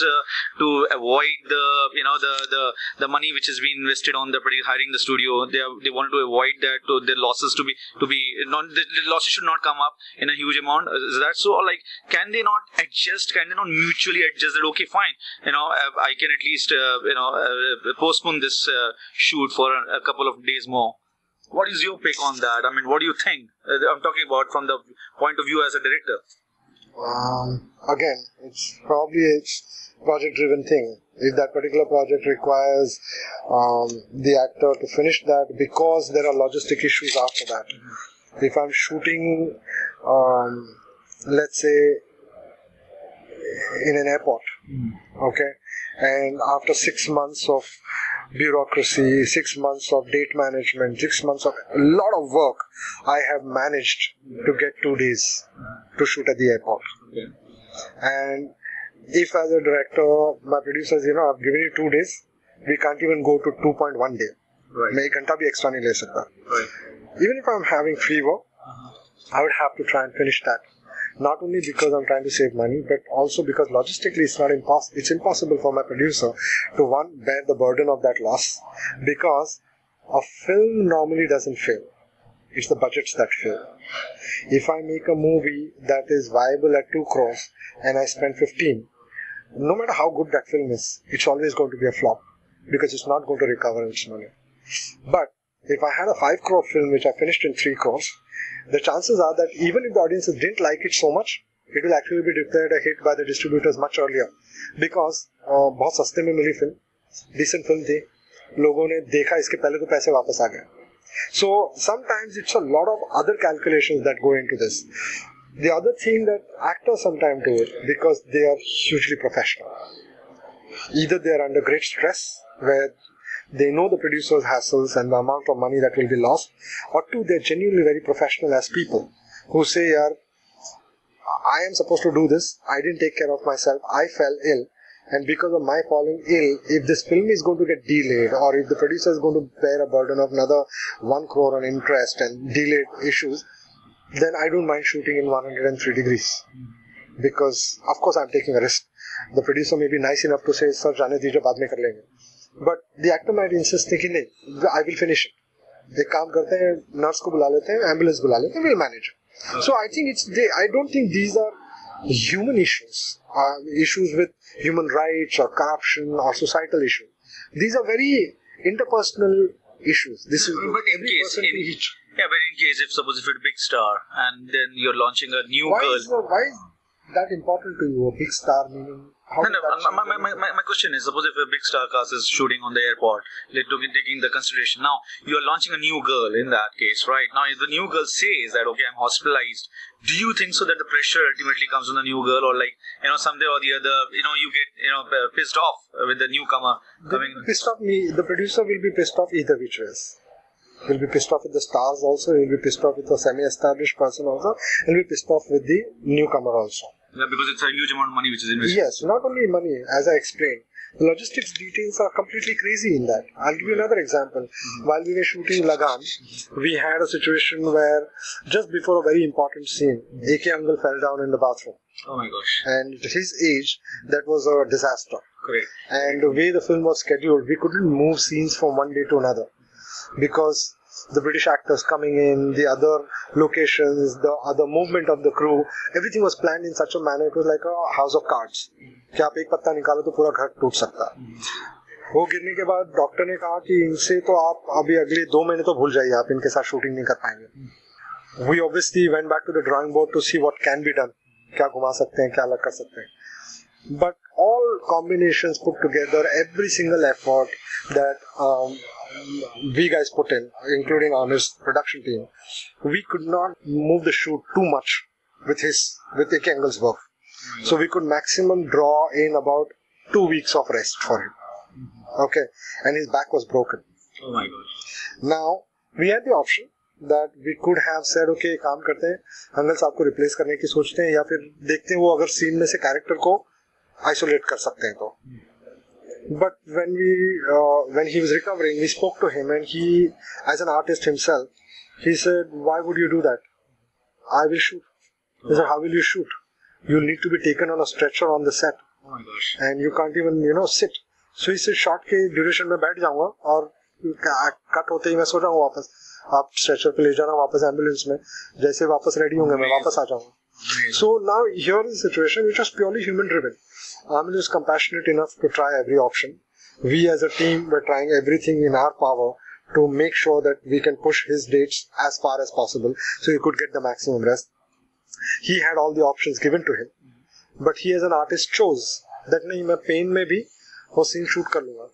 to avoid the money which has been invested on the hiring the studio, they wanted to avoid that, to their losses to be not, the losses should not come up in a huge amount. Is that so? Or like, can they not adjust? Can they not mutually adjust that? Okay, fine. I can at least postpone this shoot for a couple of days more. What is your pick on that? I mean, what do you think? I'm talking about from the point of view as a director. Again, it's probably a project-driven thing. If that particular project requires the actor to finish that because there are logistic issues after that. If I'm shooting, let's say, in an airport, okay, and after 6 months of bureaucracy, 6 months of date management, 6 months of a lot of work, I have managed to get 2 days to shoot at the airport. Okay. And if as a director, my producers, I've given you 2 days, we can't even go to 2.1 day. Right. मैं 1 घंटा भी extra नहीं ले सकता. Right. Even if I'm having fever, I would have to try and finish that. Not only because I'm trying to save money, but also because logistically it's impossible for my producer to, one, bear the burden of that loss, because a film normally doesn't fail. It's the budgets that fail. If I make a movie that is viable at 2 crores and I spend 15, no matter how good that film is, it's always going to be a flop, because it's not going to recover its money. But if I had a 5 crore film which I finished in 3 crores, the chances are that even if the audiences didn't like it so much, it will actually be declared a hit by the distributors much earlier. Because बहुत सस्ते में मिली film, decent film थी, लोगों ने देखा, इसके पहले तो पैसे वापस आ गए. So sometimes it's a lot of other calculations that go into this. The other thing that actors sometimes do it because they are hugely professional. Either they are under great stress, where they know the producer's hassles and the amount of money that will be lost, or two, they're genuinely very professional as people who say, "Yaar, I am supposed to do this, I didn't take care of myself, I fell ill, and because of my falling ill, if this film is going to get delayed, or if the producer is going to bear a burden of another 1 crore on interest and delayed issues, then I don't mind shooting in 103 degrees. Because, of course, I'm taking a risk. The producer may be nice enough to say, "Sir, jaane dijiye, baad mein kar lenge." But the actor might insist, thinking, "Nahi, I will finish it." एक काम करते हैं, nurse को बुला लेते हैं, ambulance बुला लेते हैं, we'll manage it. So I think I don't think these are human issues, issues with human rights or corruption or societal issues. These are very interpersonal issues. This is but in every case, person to each. Yeah, but in case, if suppose if you're a big star and then you're launching a new girl. Why is that important to you? A big star meaning? My question is, suppose if a big star cast is shooting on the airport, taking the consideration, now you are launching a new girl in that case, right? Now if the new girl says that, okay, I'm hospitalized, do you think so that the pressure ultimately comes on the new girl, or like, someday or the other, you get, pissed off with the newcomer coming? Pissed off me, the producer will be pissed off either which ways. He'll be pissed off with the stars also, he'll be pissed off with a semi-established person also, he'll be pissed off with the newcomer also. Yeah, because it's a huge amount of money which is invested. Yes, not only money, as I explained. The logistics details are completely crazy in that. I'll give you another example. While we were shooting Lagaan, we had a situation where just before a very important scene, AK uncle fell down in the bathroom. Oh my gosh. And at his age, that was a disaster. Correct. And the way the film was scheduled, we couldn't move scenes from one day to another. Because the British actors coming in, the other locations, the other movement of the crew, everything was planned in such a manner, it was like a house of cards. कि आप एक पत्ता निकालो तो पूरा घर टूट सकता है। वो गिरने के बाद डॉक्टर ने कहा कि इनसे तो आप अभी अगले 2 महीने तो भूल जाइए, आप इनके साथ शूटिंग नहीं कर पाएंगे। We obviously went back to the drawing board to see what can be done, क्या घुमा सकते हैं, क्या अलग कर सकते हैं। But all combinations put together, every single effort that we guys put in, including Amir's production team, we could not move the shoot too much with AK Engel's work. So we could maximum draw in about 2 weeks of rest for him. Okay, and his back was broken. Oh my God. Now we had the option that we could have said, okay, काम करते हैं, uncle साहब को replace करने की सोचते हैं, या फिर देखते हैं वो अगर सीन में से कैरेक्टर को आइसोलेट कर सकते हैं तो. But when he was recovering, we spoke to him, and he, as an artist himself, he said, "Why would you do that? I will shoot." He said, "How will you shoot? You'll need to be taken on a stretcher on the set, oh my gosh, and you can't even sit." So he said, "Shot के duration में बैठ जाऊँगा और cut होते ही मैं सो जाऊँगा वापस. आप स्ट्रेचर पे ले जाना वापस एम्बुलेंस में, जैसे वापस रेडी होंगे मैं वापस आ जाऊँगा." So now here is a situation which was purely human driven. Amil is compassionate enough to try every option. We as a team were trying everything in our power to make sure that we can push his dates as far as possible so he could get the maximum rest. He had all the options given to him, but he as an artist chose that नहीं, मैं pen में भी वो scene shoot कर लूँगा.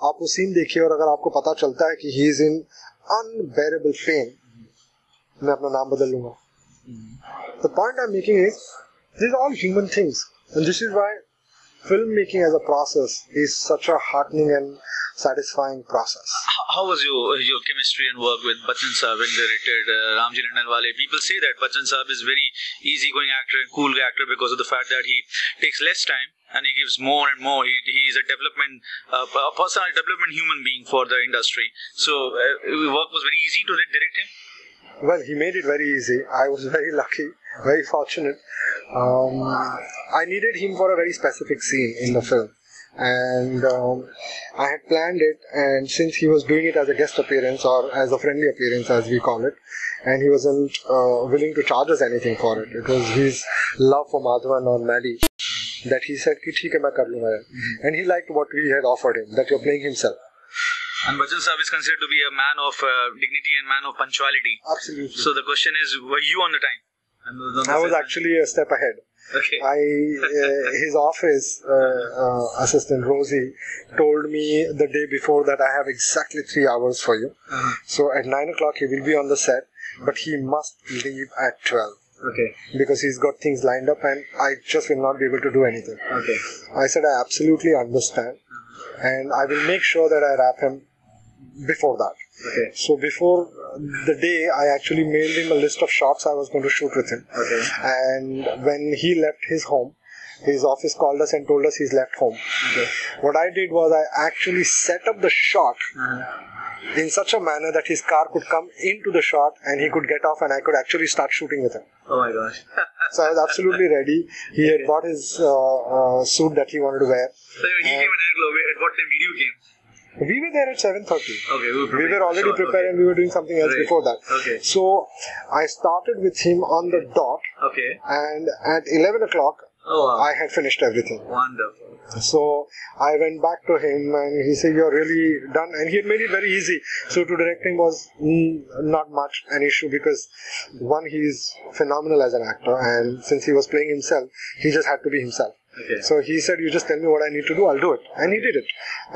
आप वो scene देखिए और अगर आपको पता चलता है कि he is in unbearable pain, मैं अपना नाम बदल लूँगा. The point I'm making is, these are all human things, and this is why filmmaking as a process is such a heartening and satisfying process. How was your chemistry and work with Bachchan Saab when directed Ramji Londonwaley? People say that Bachchan Saab is very easygoing actor and cool actor because of the fact that he takes less time and he gives more and more. He is a personal development human being for the industry. So work was very easy to direct him? Well, he made it very easy. I was very lucky, very fortunate. I needed him for a very specific scene in the film, and I had planned it, and since he was doing it as a guest appearance or as a friendly appearance as we call it, and he wasn't willing to charge us anything for it, it was his love for Madhavan or Maddie that he said ki theek hai main kar lunga, and he liked what we had offered him, that you're playing himself. And Bachchan Saab is considered to be a man of dignity and man of punctuality. Absolutely. So the question is, were you on the time? I was actually a step ahead. Okay. His office assistant Rosie told me the day before that I have exactly 3 hours for you. Uh-huh. So at 9 o'clock he will be on the set, but he must leave at 12. Okay. Because he's got things lined up and I just will not be able to do anything. Okay. I said I absolutely understand, and I will make sure that I wrap him before that. Okay. So before the day, I actually mailed him a list of shots I was going to shoot with him. Okay. And when he left his home, his office called us and told us he's left home. Okay. What I did was I actually set up the shot in such a manner that his car could come into the shot and he could get off and I could actually start shooting with him. Oh my gosh. So I was absolutely ready. He had bought his suit that he wanted to wear. So he came in airglow. At what time did you came? We were there at 7:30. Okay, we were already prepared and we were doing something else before that. Okay. So I started with him on the dot. Okay. And at 11 o'clock, I had finished everything. Wonderful. So I went back to him and he said, "You're really done." And he had made it very easy. So to direct him was not much an issue because one, he's phenomenal as an actor, and since he was playing himself, he just had to be himself. Okay. So he said, "You just tell me what I need to do, I'll do it." And he did it.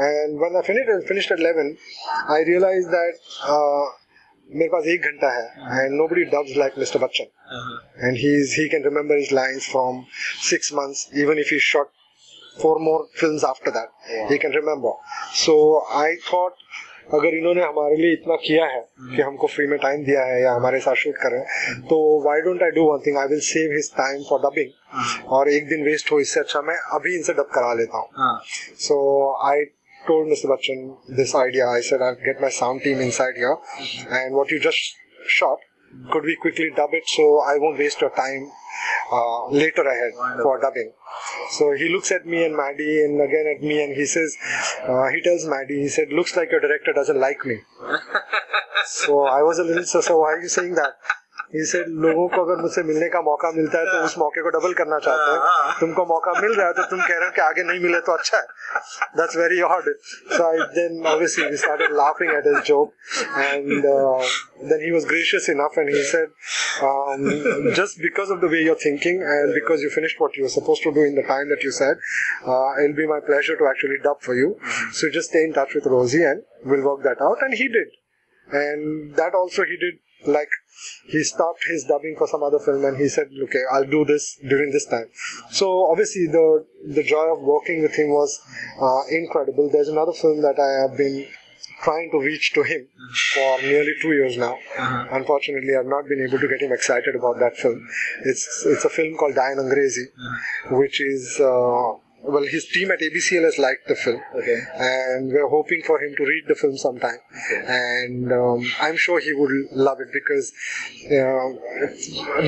And when I finished at 11, I realized that मेरे पास 1 घंटा है and nobody dubs like Mr. Bachchan. And he can remember his lines from 6 months, even if he shot 4 more films after that. He can remember. So I thought, अगर इन्होंने हमारे लिए इतना किया है कि हमको फ्री में टाइम दिया है या हमारे साथ शूट कर रहे हैं, तो why don't I do one thing? I will save his time for dubbing. और एक दिन वेस्ट हो इससे अच्छा मैं अभी इनसे डब करा लेता हूँ. So I told Mr. Bachchan this idea. I said, "I'll get my sound team inside here, and what you just shot, could we quickly dub it so I won't waste your time later ahead for dubbing?" So he looks at me and Maddie and again at me and he says, he tells Maddie, he said, "Looks like your director doesn't like me." So I was a little, so why are you saying that? He said, लोगों को अगर मुझसे मिलने का मौका मिलता है तो उस मौके को डबल करना चाहते हैं. तुमको मौका मिल रहा है तो तुम कह रहे हो कि आगे नहीं मिले तो अच्छा है. That's very odd. So then obviously we started laughing at his joke, and then he was gracious enough and he said, just because of the way you're thinking and because you finished what you were supposed to do in the time that you said, it'll be my pleasure to actually dub for you. So just stay in touch with Rosie and we'll work that out. And he did. And that also he did. Like, he stopped his dubbing for some other film and he said, "Okay, I'll do this during this time." So obviously the joy of working with him was incredible. There's another film that I have been trying to reach to him for nearly 2 years now. Unfortunately, I've not been able to get him excited about that film. It's a film called Dayan Angrezi, which is well, his team at ABCL has liked the film, and we're hoping for him to read the film sometime. And I'm sure he would love it because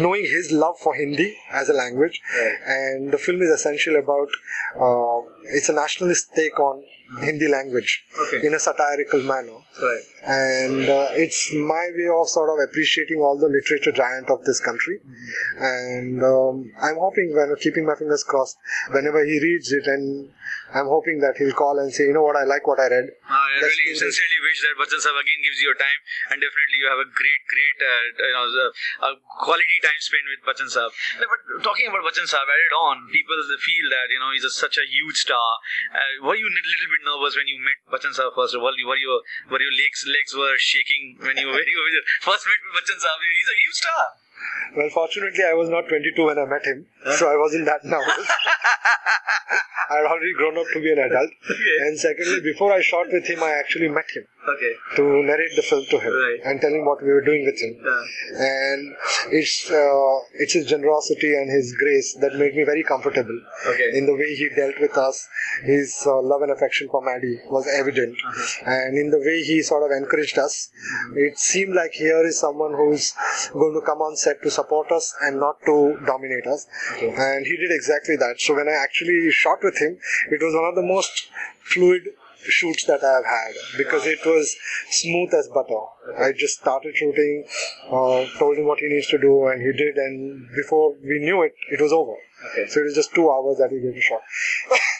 knowing his love for Hindi as a language, and the film is essentially about it's a nationalist take on Hindi language in a satirical manner. And it's my way of sort of appreciating all the literature giant of this country. And I'm hoping, keeping my fingers crossed, whenever he reads it, and I'm hoping that he'll call and say, "You know what, I like what I read." I really sincerely wish that Bachchan Sahab again gives you your time, and definitely you have a great quality time spent with Bachchan Sahab. But talking about Bachchan Sahab, added on, people feel that he's such a huge star. Were you a little bit nervous when you met Bachchan Sahab first of all? Were your legs were shaking when you first met with Bachchan Sahab? He's a huge star. Well, fortunately, I was not 22 when I met him, so I wasn't that nervous. I had already grown up to be an adult. And secondly, before I shot with him, I actually met him to narrate the film to him and tell him what we were doing with him. And it's his generosity and his grace that made me very comfortable in the way he dealt with us. His love and affection for Maddie was evident. And in the way he sort of encouraged us, it seemed like here is someone who's going to come on set to support us and not to dominate us. And he did exactly that. So when I actually shot with him, it was one of the most fluid shoots that I have had because it was smooth as butter. I just started shooting, told him what he needs to do, and he did, and before we knew it, it was over. So it was just 2 hours that he gave a shot.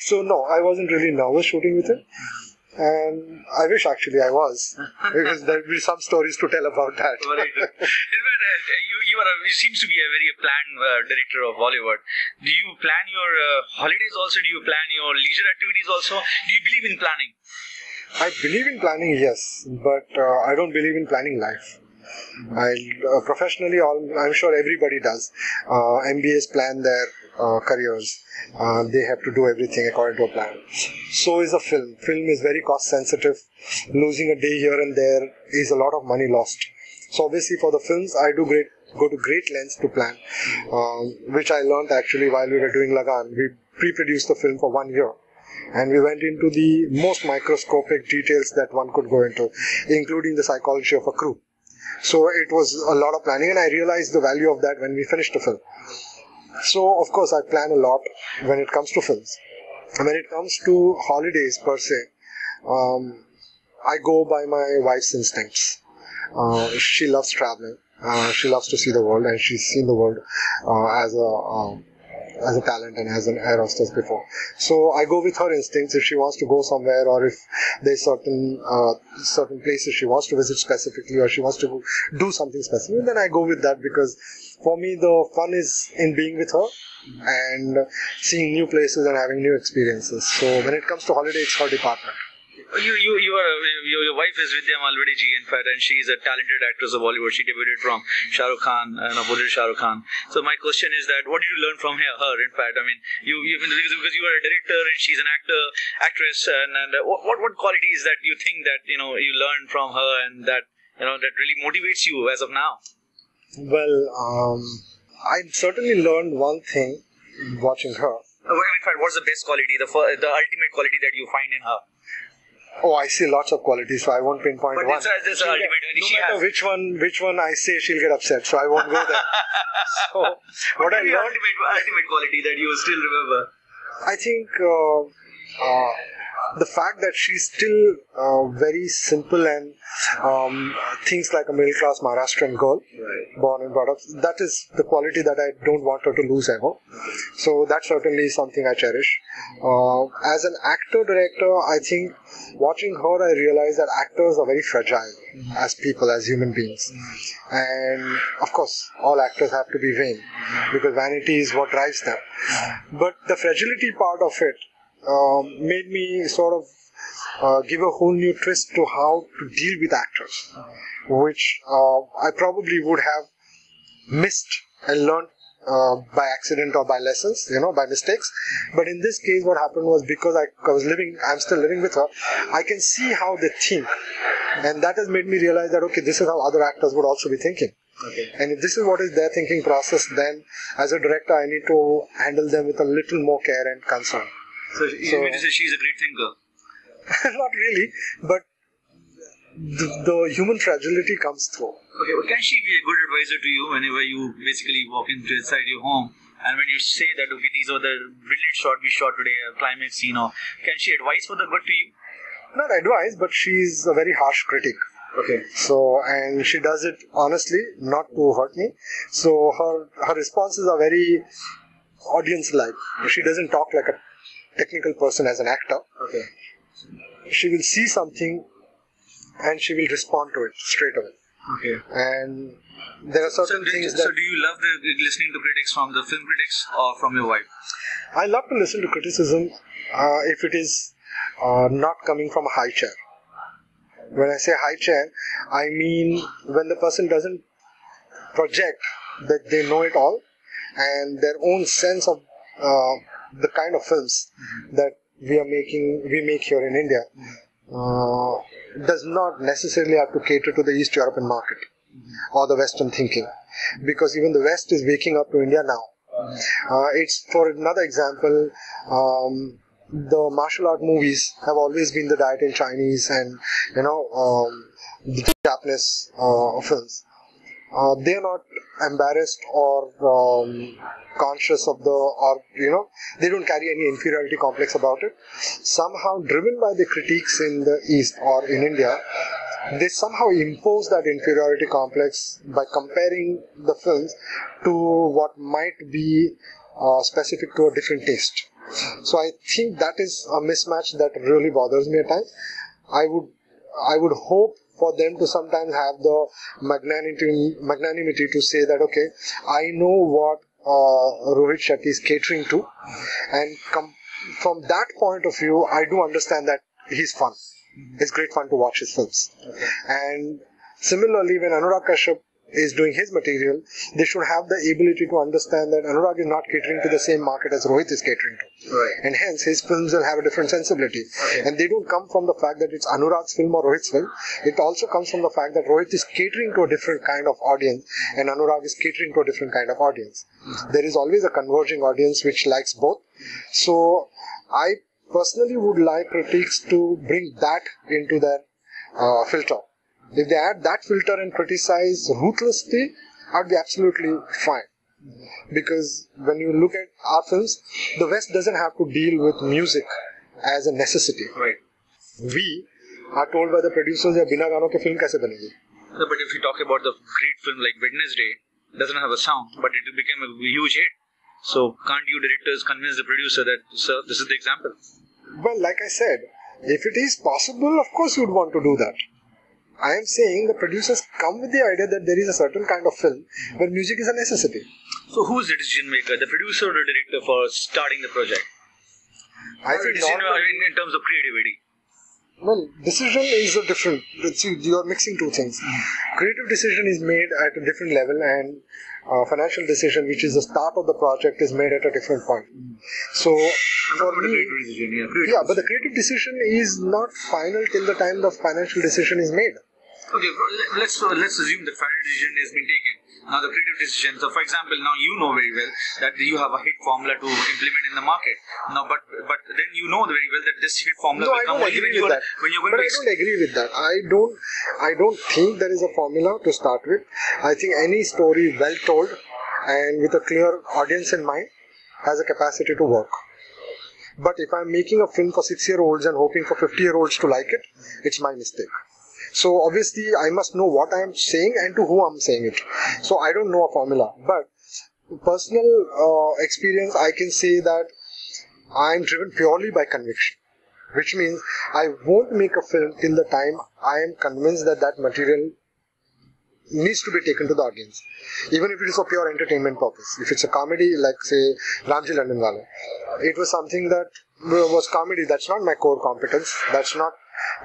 So no, I wasn't really nervous shooting with him. And I wish actually I was, because there will be some stories to tell about that. You seems to be a very planned director of Bollywood. Do you plan your holidays also? Do you plan your leisure activities also? Do you believe in planning? I believe in planning, yes, but I don't believe in planning life. Professionally, I'm sure everybody does. MBAs plan their careers. They have to do everything according to a plan. So is a film. Film is very cost sensitive. Losing a day here and there is a lot of money lost. So obviously for the films, I go to great lengths to plan, which I learned actually while we were doing Lagaan. We pre-produced the film for 1 year. And we went into the most microscopic details that one could go into, including the psychology of a crew. So it was a lot of planning, and I realized the value of that when we finished the film. So, of course, I plan a lot when it comes to films. And when it comes to holidays per se, I go by my wife's instincts. She loves traveling. She loves to see the world, and she's seen the world as a talent and as an air hostess before. So I go with her instincts. If she wants to go somewhere, or if there's certain places she wants to visit specifically, or she wants to do something specific, then I go with that, because for me the fun is in being with her and seeing new places and having new experiences. So when it comes to holiday, it's her department. Your wife is Vidya Malwadi ji, in fact, and she is a talented actress of Bollywood. She debuted from Shah Rukh Khan and opposite Shah Rukh Khan. So my question is that what did you learn from her? In fact, I mean, because you are a director and she's an actress, and what qualities that you think that you learned from her and that that really motivates you as of now? Well, I certainly learned one thing watching her. In fact, what's the best quality, the ultimate quality that you find in her? Oh, I see lots of qualities, so I won't pinpoint one. But this ultimate. No matter which one I say, she'll get upset, so I won't go there. So, what I learned, ultimate quality that you still remember? I think the fact that she's still very simple and thinks like a middle class Maharashtrian girl, born and brought up. That is the quality that I don't want her to lose ever. So that's certainly something I cherish. As an actor-director, I think watching her, I realized that actors are very fragile as people, as human beings. And of course, all actors have to be vain, because vanity is what drives them. But the fragility part of it made me sort of give a whole new twist to how to deal with actors, which I probably would have missed and learned by accident or by lessons, by mistakes. But in this case, what happened was, because I'm still living with her, I can see how they think. And that has made me realize that, okay, this is how other actors would also be thinking. Okay. And if this is what is their thinking process, then as a director, I need to handle them with a little more care and concern. So you mean to say she's a great thinker? Not really, but the human fragility comes through. Okay, well, can she be a good advisor to you whenever you basically walk inside your home, and when you say that, okay, these are the brilliant shot we shot today, a climax scene, or can she advise for the good to you? Not advise, but she's a very harsh critic. Okay. So, and she does it honestly, not to hurt me. So her responses are very audience-like. She doesn't talk like a technical person as an actor. Okay. She will see something and she will respond to it straight away. Okay. And there are certain things that... So do you love listening to critics from the film critics or from your wife? I love to listen to criticism if it is not coming from a high chair. When I say high chair, I mean when the person doesn't project that they know it all, and their own sense of the kind of films that we make here in India does not necessarily have to cater to the East European market or the Western thinking, because even the West is waking up to India now. It's, for another example, the martial art movies have always been the diet in Chinese and the Japanese films. They are not embarrassed or conscious of they don't carry any inferiority complex about it. Somehow driven by the critiques in the East or in India, they somehow impose that inferiority complex by comparing the films to what might be specific to a different taste. So I think that is a mismatch that really bothers me at times. I would hope for them to sometimes have the magnanimity to say that, okay, I know what Rohit Shetty is catering to, and from that point of view, I do understand that he's fun. It's great fun to watch his films. Okay. And similarly, when Anurag Kashyap is doing his material, they should have the ability to understand that Anurag is not catering to the same market as Rohit is catering to. Right. And hence, his films will have a different sensibility. Okay. And they don't come from the fact that it's Anurag's film or Rohit's film. It also comes from the fact that Rohit is catering to a different kind of audience and Anurag is catering to a different kind of audience. Mm-hmm. There is always a converging audience which likes both. So, I personally would like critics to bring that into their filter. If they add that filter and criticize ruthlessly, I'd be absolutely fine. Because when you look at our films, the West doesn't have to deal with music as a necessity. Right. We are told by the producers that बिना गानों के film कैसे बनेगी? No, but if you talk about the great film like Wednesday, doesn't have a song, but it became a huge hit. So can't you directors convince the producer that, sir, this is the example? Well, like I said, if it is possible, of course you would want to do that. I am saying the producers come with the idea that there is a certain kind of film where music is a necessity. So who is the decision maker, the producer or the director for starting the project? I think in terms of creativity. Well, decision is a different. You are mixing two things. Creative decision is made at a different level, and financial decision, which is the start of the project, is made at a different point. So, for me, but the creative decision is not final till the time the financial decision is made. Okay, let's assume the final decision has been taken. Now the creative decision. So, for example, now you know very well that you have a hit formula to implement in the market. Now, but then you know very well that this hit formula will come only when you're going to. I don't agree with that. I don't think there is a formula to start with. I think any story well told and with a clear audience in mind has a capacity to work. But if I'm making a film for 6-year-olds and hoping for 50-year-olds to like it, it's my mistake. So obviously I must know what I am saying and to who I'm saying it. So I don't know a formula. But personal experience, I can say that I'm driven purely by conviction. Which means I won't make a film till the time I am convinced that that material needs to be taken to the audience. Even if it is for pure entertainment purpose. If it's a comedy like say Ramji Londonwaley, it was something that was comedy. That's not my core competence. That's not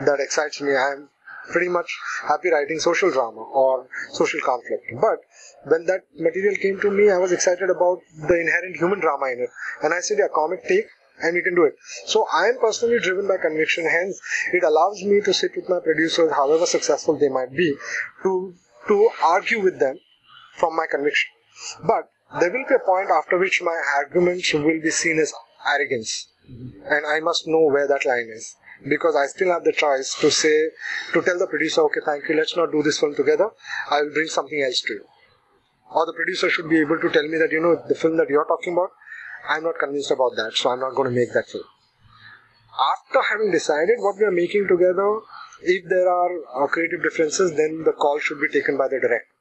that excites me. I am pretty much happy writing social drama or social conflict. But when that material came to me, I was excited about the inherent human drama in it. And I said, yeah, comic take and we can do it. So I am personally driven by conviction. Hence, it allows me to sit with my producers, however successful they might be, to argue with them from my conviction. But there will be a point after which my arguments will be seen as arrogance. And I must know where that line is. Because I still have the choice to tell the producer, okay, thank you, let's not do this film together, I will bring something else to you. Or the producer should be able to tell me that, the film that you're talking about, I'm not convinced about that, so I'm not going to make that film. After having decided what we are making together, if there are creative differences, then the call should be taken by the director.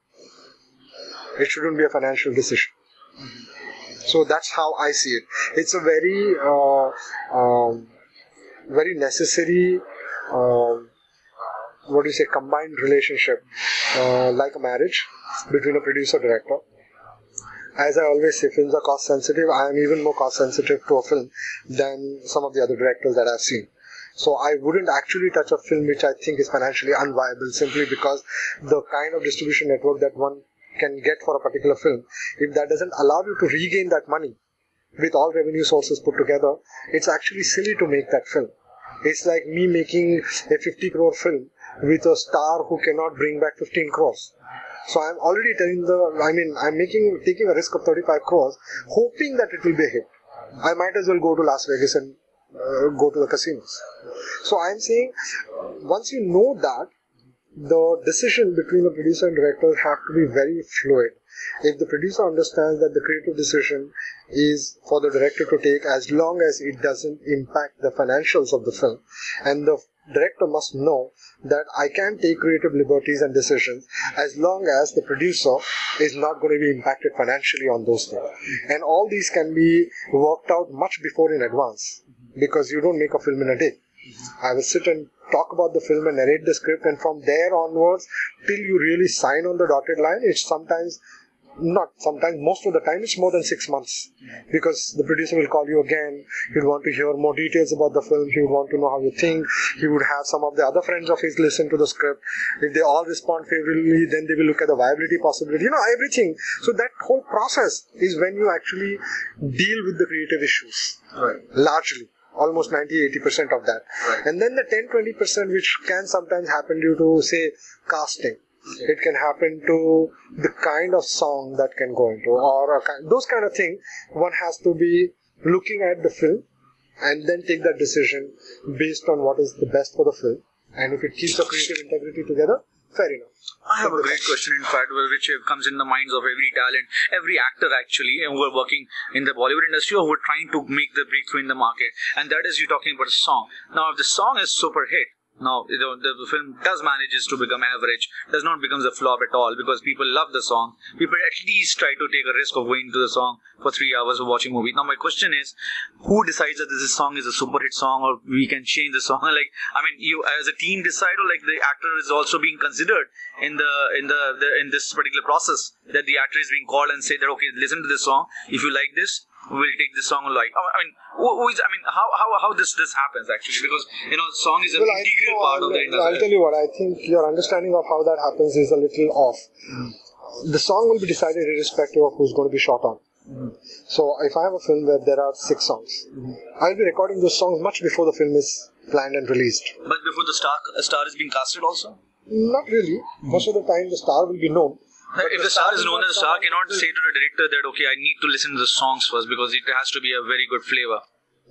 It shouldn't be a financial decision. So that's how I see it. It's a very necessary, combined relationship, like a marriage between a producer-director. As I always say, films are cost sensitive. I am even more cost sensitive to a film than some of the other directors that I've seen. So I wouldn't actually touch a film which I think is financially unviable simply because the kind of distribution network that one can get for a particular film, if that doesn't allow you to regain that money with all revenue sources put together, it's actually silly to make that film. It's like me making a 50 crore film with a star who cannot bring back 15 crores. So I'm already taking a risk of 35 crores, hoping that it will be a hit. I might as well go to Las Vegas and go to the casinos. So I'm saying, once you know that, the decision between the producer and director have to be very fluid. If the producer understands that the creative decision is for the director to take as long as it doesn't impact the financials of the film, and the director must know that I can take creative liberties and decisions as long as the producer is not going to be impacted financially on those things. And all these can be worked out much before in advance, because you don't make a film in a day. I will sit and talk about the film and narrate the script, and from there onwards till you really sign on the dotted line, it's most of the time it's more than 6 months, because the producer will call you again. He would want to hear more details about the film. He would want to know how you think. He would have some of the other friends of his listen to the script. If they all respond favorably, then they will look at the viability possibility, everything. So that whole process is when you actually deal with the creative issues, right? Largely. Almost 90-80% of that. Right. And then the 10-20% which can sometimes happen due to, say, casting. Okay. It can happen to the kind of song that can go into, or those kind of things. One has to be looking at the film and then take that decision based on what is the best for the film. And if it keeps the creative integrity together, fair enough. I have a great question, in fact, which comes in the minds of every talent, every actor actually, who are working in the Bollywood industry or who are trying to make the breakthrough in the market. And that is you talking about a song. Now, if the song is super hit, Now, the film does manages to become average, does not becomes a flop at all because people love the song. People at least try to take a risk of going to the song for 3 hours of watching movie. Now, my question is, who decides that this song is a super hit song or we can change the song? Like, I mean, you as a team decide, or like the actor is also being considered in this particular process, that the actor is being called and say that, okay, listen to this song. If you like this, we'll take this song. Like, I mean, how this happens actually? Because song is an integral part of the industry. I'll tell you what. I think your understanding of how that happens is a little off. The song will be decided irrespective of who's going to be shot on. So, if I have a film where there are 6 songs, I'll be recording those songs much before the film is planned and released. But before the star is being casted also? Not really. Most of the time, the star will be known. If the star is known, the star cannot say to the director that, okay, I need to listen to the songs first because it has to be a very good flavor.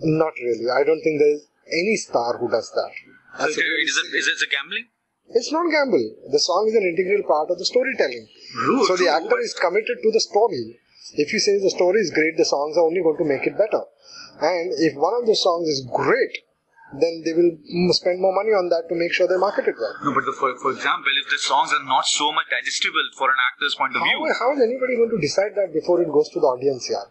Not really. I don't think there's any star who does that. So is it a gambling? It's not gamble. The song is an integral part of the storytelling. So the actor is committed to the story. If you say the story is great, the songs are only going to make it better. And if one of the songs is great, then they will spend more money on that to make sure they market it well. No, but for example, if the songs are not so much digestible for an actor's point of view... How is anybody going to decide that before it goes to the audience, yeah?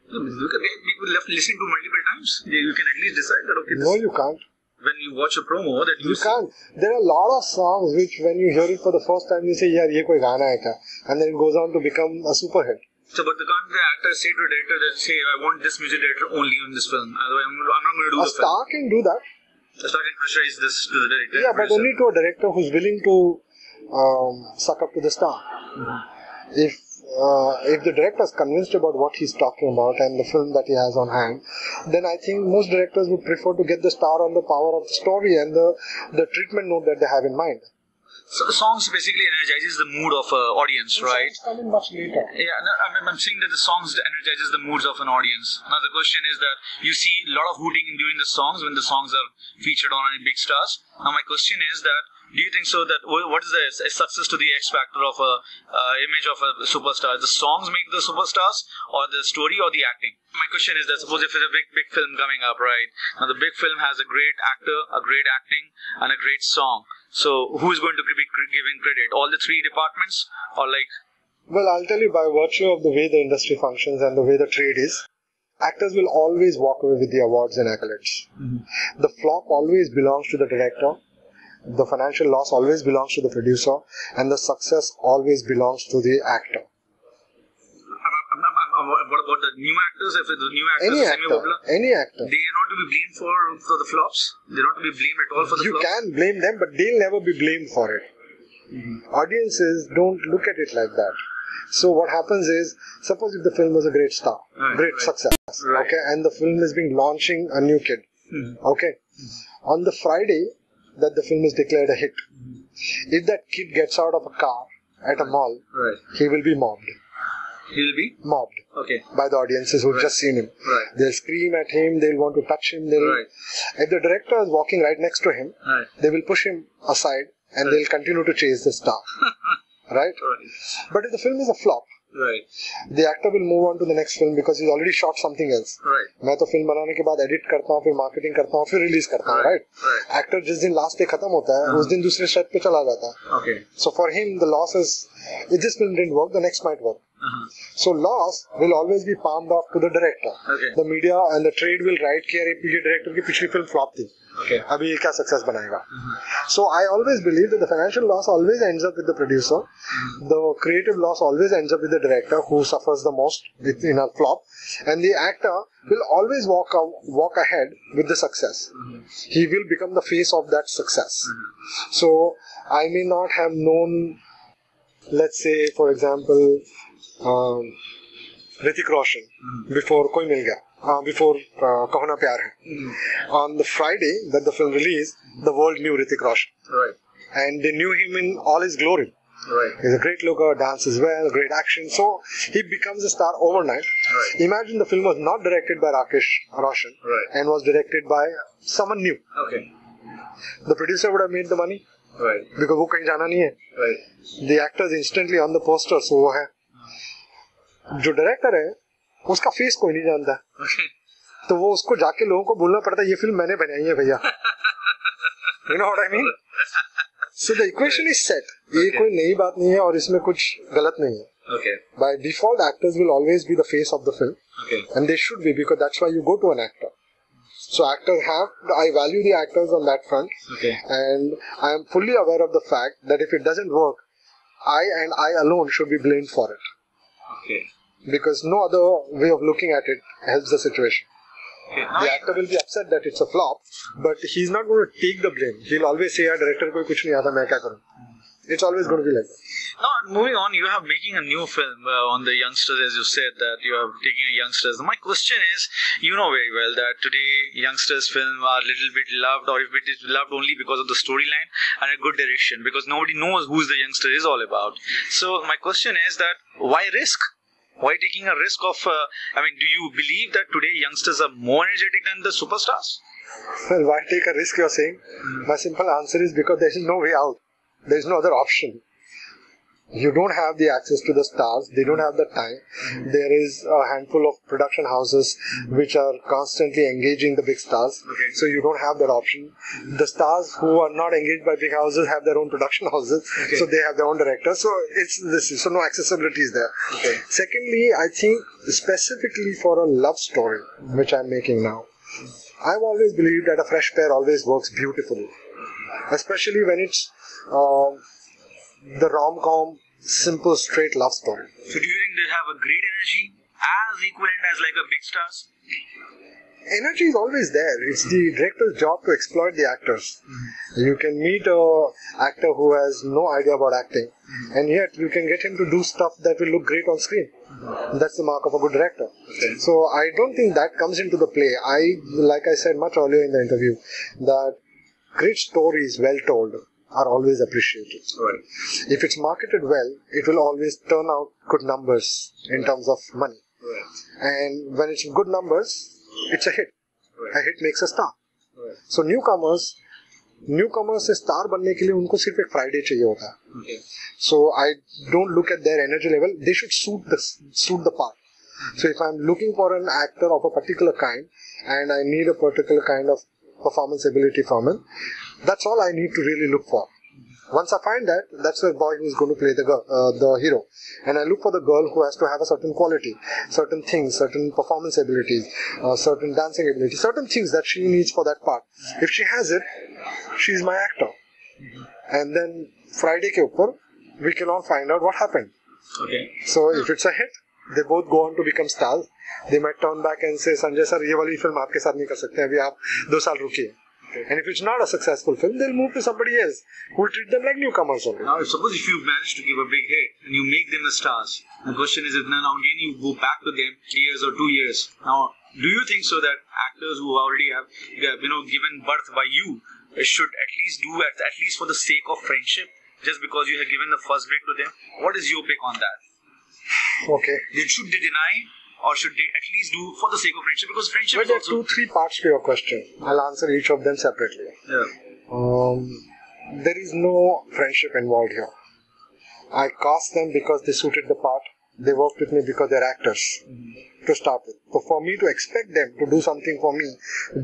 Look at people left listening to multiple times. You can at least decide that, okay... No, you can't. When you watch a promo that you can't. There are a lot of songs which when you hear it for the first time, you say, yeah, ye koi gana hai kya? And then it goes on to become a super hit. So, but can't the actor say to the director that, say, I want this music director only on this film. Otherwise, I'm not going to do the film. A star can do that. A star can pressurize this to the director. Yeah, but only to a director who's willing to suck up to the star. If the director is convinced about what he's talking about and the film that he has on hand, then I think most directors would prefer to get the star on the power of the story and the treatment note that they have in mind. So songs basically energizes the mood of an audience, right? Songs come in much later. Yeah, no, I'm saying that the songs energizes the moods of an audience. Now the question is that you see a lot of hooting during the songs when the songs are featured on any big stars. Now my question is that, do you think so that what is the success to the X factor of a image of a superstar? The songs make the superstars, or the story, or the acting? My question is that suppose if it's a big film coming up, right? Now the big film has a great actor, a great acting, and a great song. So who is going to be giving credit? All the 3 departments, or like? Well, I'll tell you, by virtue of the way the industry functions and the way the trade is, actors will always walk away with the awards and accolades. The flop always belongs to the director. The financial loss always belongs to the producer, and the success always belongs to the actor. What about the new actors? If the new actors any actor, they are not to be blamed for the flops. They're not to be blamed at all for the flops. You can blame them, but they'll never be blamed for it. Audiences don't look at it like that. So what happens is, suppose if the film was a great star, success, okay, and the film is being launching a new kid, okay, on the Friday that the film is declared a hit, if that kid gets out of a car at a mall, he will be mobbed. He'll be mobbed. Okay. By the audiences who've just seen him. They'll scream at him, they'll want to touch him. If the director is walking right next to him, they will push him aside and they'll continue to chase the star. Right? But if the film is a flop, the actor will move on to the next film because he's already shot something else. मैं तो film बनाने के बाद edit करता हूँ, फिर marketing करता हूँ, फिर release करता हूँ, right? Actor जिस दिन last day खत्म होता है, उस दिन दूसरे set पे चला जाता है. So for him, the loss is, if this film didn't work, the next might work. So loss will always be palmed off to the director. The media and the trade will write कि अरे ये director की पिछली film flop थी. अभी ये क्या success बनाएगा? So I always believe that the financial loss always ends up with the producer. The creative loss always ends up with the director who suffers the most in a flop, and the actor will always walk ahead with the success. He will become the face of that success. So I may not have known, let's say for example, Hrithik Roshan before Koi Mil Gaya, before Kaho Na Pyar Hai. On the Friday that the film released, the world knew Hrithik Roshan. And they knew him in all his glory. He's a great looker, dances well, great action. So he becomes a star overnight. Imagine the film was not directed by Rakesh Roshan and was directed by someone new. The producer would have made the money because वो कहीं जाना नहीं है. The actor is instantly on the poster, so वो है. जो director है उसका फेस कोई नहीं जानता, तो वो उसको जाके लोगों को बोलना पड़ता है ये फिल्म मैंने बनाई है भैया. You know what I mean? So the equation is set. ये कोई नई बात नहीं है और इसमें कुछ गलत नहीं है. Okay. By default, actors will always be the face of the film. Okay. And they should be, because that's why you go to an actor. So I value the actors on that front. Okay. And I am fully aware of the fact that if it doesn't work, I alone should be blamed for it. Okay. Because no other way of looking at it helps the situation. Okay. The actor will be upset that it's a flop, but he's not going to take the blame. He'll always say, director ko kuch nahi aata, main kya karu? It's always going to be like that. Now, moving on, you are making a new film on the youngsters, as you said, that you are taking a youngsters. My question is, you know very well that today youngsters' film are a little bit loved, or if it is loved only because of the storyline and a good direction, because nobody knows who the youngster is all about. So my question is that why risk? Why taking a risk of, do you believe that today youngsters are more energetic than the superstars? Well, why take a risk, you're saying? My simple answer is because there is no way out. There is no other option. You don't have the access to the stars. They don't have the time. There is a handful of production houses which are constantly engaging the big stars. Okay. So you don't have that option. The stars who are not engaged by big houses have their own production houses. Okay. So they have their own directors. So so no accessibility is there. Okay. Secondly, I think specifically for a love story, which I'm making now, I've always believed that a fresh pair always works beautifully. Especially when it's the rom-com, simple, straight love story. So do you think they have a great energy as equivalent as like a big stars? Energy is always there. It's the director's job to exploit the actors. You can meet an actor who has no idea about acting, and yet you can get him to do stuff that will look great on screen. That's the mark of a good director. Okay. So I don't think that comes into the play. Like I said much earlier in the interview, that great stories, well told, are always appreciated. Right. If it's marketed well, it will always turn out good numbers in terms of money. Right. And when it's good numbers, it's a hit. Right. A hit makes a star. Right. So newcomers से star बनने के लिए उनको सिर्फ एक Friday चाहिए होता है. Okay. So I don't look at their energy level. They should suit the part. So if I'm looking for an actor of a particular kind and I need a particular kind of performance ability from him, that's all I need to really look for. Once I find that, that's the boy who's going to play the hero. And I look for the girl who has to have a certain quality, certain things, certain performance abilities, certain dancing abilities, certain things that she needs for that part. If she has it, she's my actor. And then Friday ke upar, we can all find out what happened. Okay. So if it's a hit, they both go on to become stars. They might turn back and say, Sanjay sir, ये वाली film आपके साथ नहीं कर सकते हैं, अभी आप 2 साल रुकिए. And if it's not a successful film, they'll move to somebody else who will treat them like newcomers only. Now, suppose if you manage to give a big hit and you make them the stars, the question is, now again you go back to them 3 years or 2 years. Now, do you think so that actors who already have, given birth by you should at least do at least for the sake of friendship, just because you have given the first break to them? What is your pick on that? Okay. Should they deny, or should they at least do for the sake of friendship? Because friendship But there is are also... 2-3 parts to your question. I'll answer each of them separately. Yeah. There is no friendship involved here. I cast them because they suited the part. They worked with me because they're actors to start with. So for me to expect them to do something for me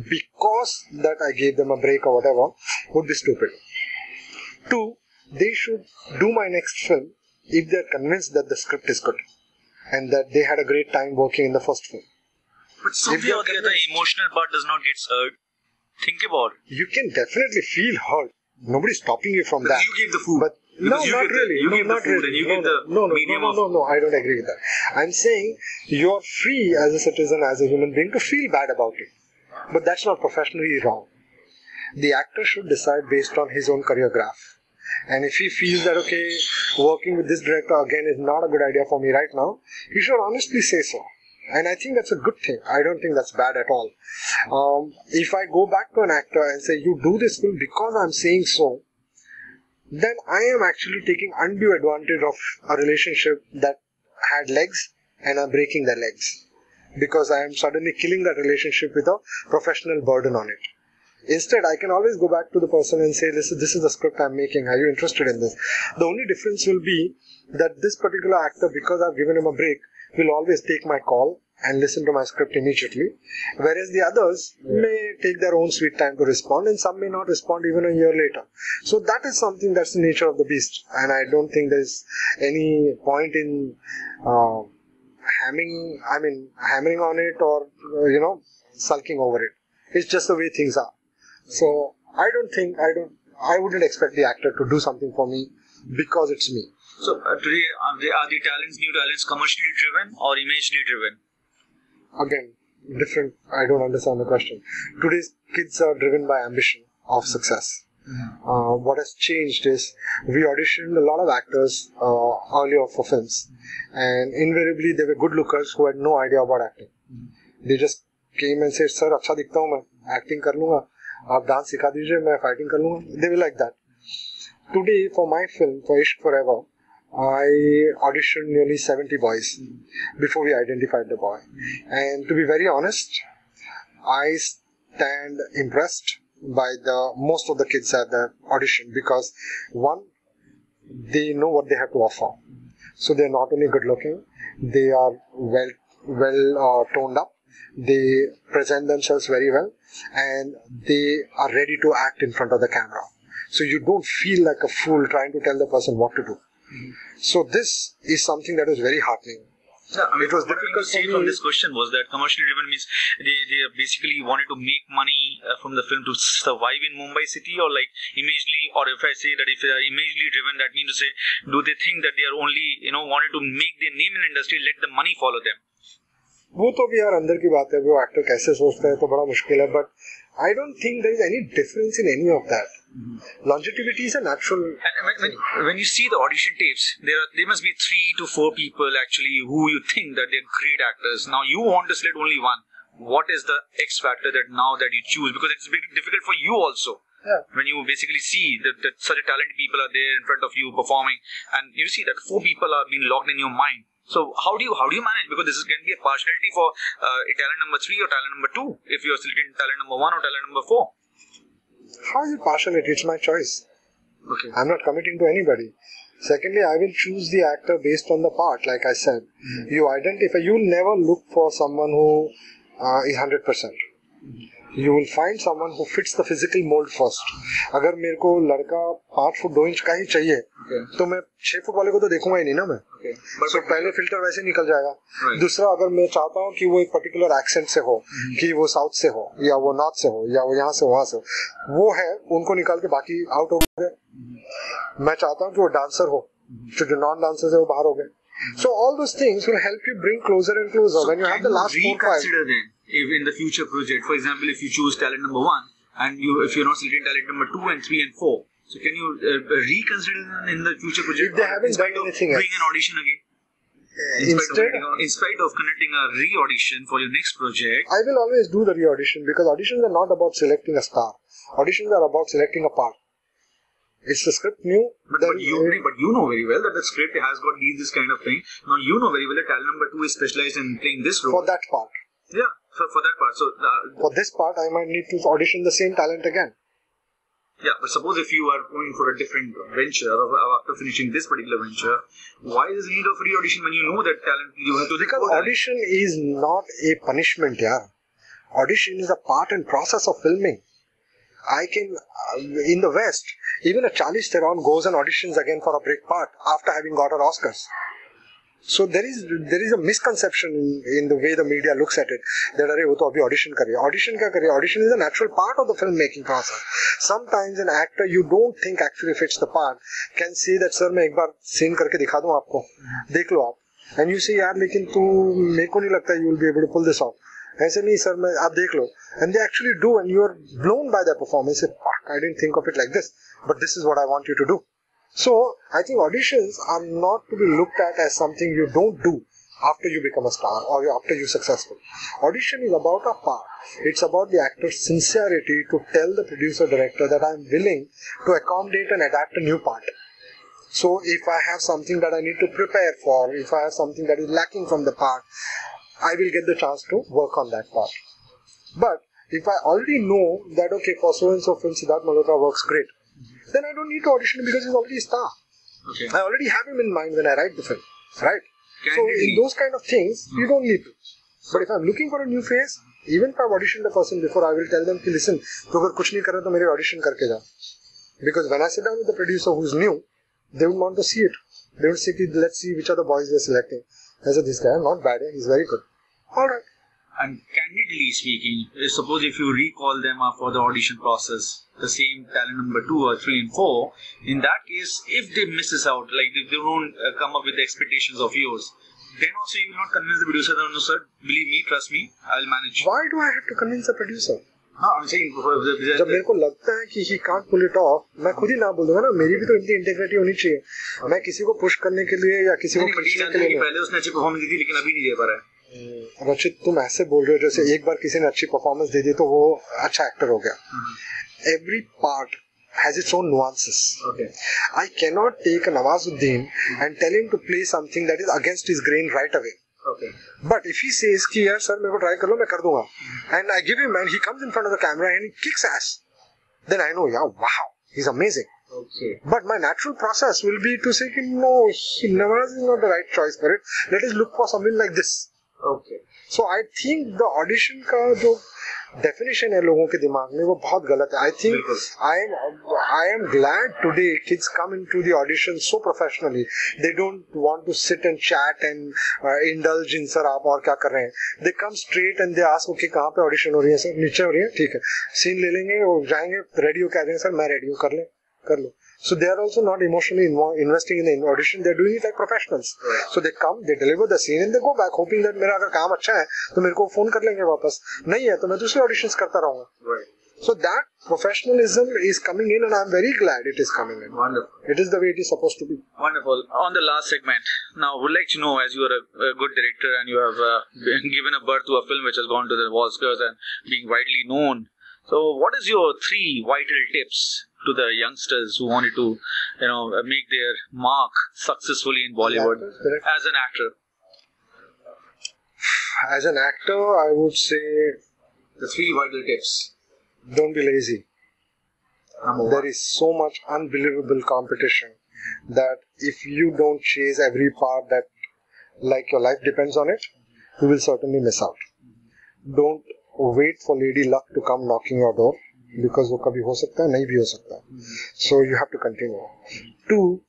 because that I gave them a break or whatever would be stupid. 2, they should do my next film if they're convinced that the script is good and that they had a great time working in the first film. But somehow or the other, emotional part does not get hurt. Think about it. You can definitely feel hurt. Nobody's stopping you from Because that. you gave the food. But no, not really. You No, gave the not food really. and you gave the medium of... No, I don't agree with that. I'm saying you're free as a citizen, as a human being, to feel bad about it. But that's not professionally wrong. The actor should decide based on his own career graph. And if he feels that, okay, working with this director again is not a good idea for me right now, he should honestly say so. And I think that's a good thing. I don't think that's bad at all. If I go back to an actor and say, you do this film because I'm saying so, then I am actually taking undue advantage of a relationship that had legs and I'm breaking their legs. Because I am suddenly killing that relationship with a professional burden on it. Instead, I can always go back to the person and say, listen, this is the script I'm making. Are you interested in this? The only difference will be that this particular actor, because I've given him a break, will always take my call and listen to my script immediately, whereas the others may take their own sweet time to respond, and some may not respond even a year later. So that is something that's the nature of the beast, and I don't think there's any point in hammering on it or sulking over it. It's just the way things are. So I wouldn't expect the actor to do something for me because it's me. So today, are the new talents commercially driven or imagely driven? Again, different. I don't understand the question. Today's kids are driven by ambition of success. Mm-hmm. What has changed is we auditioned a lot of actors earlier for films, and invariably they were good lookers who had no idea about acting. Mm-hmm. They just came and said, "Sir, अच्छा दिखता हूँ मैं, acting कर लूँगा, आप dance सिखा दीजिए, मैं fighting कर लूँगा." They were like that. Today, for my film, for Ishq Forever, I auditioned nearly 70 boys before we identified the boy. And to be very honest, I stand impressed by most of the kids at the audition because one, they know what they have to offer. So they're not only good looking, they are well toned up, they present themselves very well, and they are ready to act in front of the camera. So you don't feel like a fool trying to tell the person what to do. So this is something that was very heartening. Yeah, it was difficult to say from this question was that commercially driven means they basically wanted to make money from the film to survive in Mumbai city, or like imagely, or if I say that if they are imagely driven, that means to say, do they think that they are only wanted to make their name in industry, let the money follow them? वो तो भी यार अंदर की बात है, वो actor कैसे सोचता है तो बड़ा मुश्किल है, but I don't think there is any difference in any of that. Mm-hmm. Longevity is a natural. And when you see the audition tapes, there must be 3 to 4 people actually who you think that they're great actors. Now you want to select only one. What is the X factor that you choose? Because it's very difficult for you also. Yeah. When you basically see that such a talented people are there in front of you performing, and you see that 4 people are being locked in your mind. So how do you manage? Because this can be a partiality for talent number 3 or talent number 2 if you are selecting talent number 1 or talent number 4. How is it partiality? It's my choice. Okay. I'm not committing to anybody. Secondly, I will choose the actor based on the part, like I said. Mm-hmm. You'll never look for someone who is 100%. Mm-hmm. You will find someone who fits the physical mold first. अगर मेरे को लड़का 5 foot 2 inch का ही चाहिए, तो मैं 6 foot वाले को तो देखूंगा ही नहीं ना मैं. So पहले फिल्टर वैसे निकल जाएगा. दूसरा, अगर मैं चाहता हूँ कि वो एक पर्टिकुलर एक्सेंट से हो, कि वो साउथ से हो, या वो नॉर्थ से हो, या वो यहाँ से वहाँ से हो, वो है, उनको निकाल के बाकी आउट हो गए. मैं चाहता हूँ कि वो डांसर हो, जो नॉन डांसर है वो बाहर हो गए. So all those things will help you bring closer and closer. So when you have the last 4-5. If in the future project, for example, if you choose talent number 1 and if you're not selecting talent number 2 and 3 and 4, so can you reconsider in the future project? If they haven't done anything else, bring an audition again. In spite of conducting a re-audition for your next project, I will always do the re-audition because auditions are not about selecting a star. Auditions are about selecting a part. Is the script new? But you know very well that the script has got this kind of thing. Now you know very well that talent number 2 is specialized in playing this role. For that part. Yeah, for that part. So for this part, I might need to audition the same talent again. Yeah, but suppose if you are going for a different venture after finishing this particular venture, why is the need of re-audition when you know that talent you have to? Because audition is not a punishment, yeah. Audition is a part and process of filming. I can, in the West, even a Charlize Theron goes and auditions again for a break part after having got her Oscars. So there is a misconception in the way the media looks at it that अरे वो तो अभी audition कर रही है. Audition क्या कर रही है? Audition is a natural part of the filmmaking process. Sometimes an actor you don't think actually fits the part can say that sir मैं एक बार scene करके दिखा दूँ आपको, देख लो आप. And you say यार लेकिन तू मेरे को नहीं लगता you will be able to pull this off. ऐसे नहीं सर मैं आप देख लो. And they actually do, and you are blown by their performance. Say, I didn't think of it like this, but this is what I want you to do. So, I think auditions are not to be looked at as something you don't do after you become a star or after you're successful. Audition is about a part. It's about the actor's sincerity to tell the producer-director that I'm willing to accommodate and adapt a new part. So, if I have something that I need to prepare for, if I have something that is lacking from the part, I will get the chance to work on that part. But, if I already know that, okay, for so-and-so film, Siddharth Malhotra works great, then I don't need to audition him because he's already a star. Okay. I already have him in mind when I write the film, right? So in those kind of things, you don't need to. But if I'm looking for a new face, even if I've auditioned a person before, I will tell them, listen, तो अगर कुछ नहीं कर रहे तो मेरे audition करके जा. Because when I sit down with the producer who's new, they would want to see it. They would say, let's see which are the boys they're selecting. I said, this guy, not bad, he's very good. Alright. And candidly speaking, suppose if you recall them for the audition process, the same talent number 2 or 3 and 4, in that case, if they misses out, like if they don't come up with the expectations of yours, then also you will not convince the producer that, no sir, believe me, trust me, I'll manage. Why do I have to convince the producer? I'm saying, जब मेरे को लगता है कि he can't pull it off, मैं खुद ही ना बोल दूंगा ना, मेरी भी तो इतनी इंटेग्रिटी होनी चाहिए. मैं किसी को पुश करने के लिए या किसी को खींचने के लिए पहले उसने अच्छी परफॉर्मेंस दी थी लेकिन अभी नहीं दे पा रहा है. रचित, तुम ऐसे बोल रहे हो जैसे एक बार किसी ने अच्छी परफॉर्मेंस दे दी तो वो अच्छा एक्टर हो गया. Every part has its own nuances. Okay. I cannot take a Nawazuddin and tell him to play something that is against his grain right away. Okay. But if he says कि यार sir मेरे को try कर लो मैं कर दूंगा, and I give him and he comes in front of the camera and he kicks ass, then I know, yeah, wow, he's amazing. Okay. But my natural process will be to say no, Nawaz is not the right choice for it. Let us look for something like this. Okay. So I think the audition का जो definition है लोगों के दिमाग में वो बहुत गलत है. I think I am glad today kids come into the audition so professionally. They don't want to sit and chat and indulge in sir आप और क्या कर रहे हैं. They come straight and they ask okay कहाँ पे audition हो रही है सर, नीचे हो रही है, ठीक है, scene ले लेंगे और जाएंगे, रेडी हो कह देंगे सर मैं रेडी हूँ, कर लो. So they are also not emotionally investing in the audition. They are doing it like professionals. Right. So they come, they deliver the scene and they go back hoping that मेरा अगर काम अच्छा है तो मेरे को फोन कर लेंगे वापस, नहीं है तो मैं दूसरे auditions करता रहूँगा. Right. So that professionalism is coming in and I am very glad it is coming in. Wonderful. It is the way it is supposed to be. Wonderful. On the last segment, now would like to know, as you are a good director and you have given a birth to a film which has gone to the Oscars and being widely known. So what is your 3 vital tips to the youngsters who wanted to, make their mark successfully in Bollywood as an actor? As an actor, I would say the 3 vital tips. Don't be lazy. There is so much unbelievable competition that if you don't chase every part that like your life depends on it, you will certainly miss out. Don't wait for lady luck to come knocking your door because वो कभी हो सकता है, नहीं भी हो सकता. So you have to continue. 2,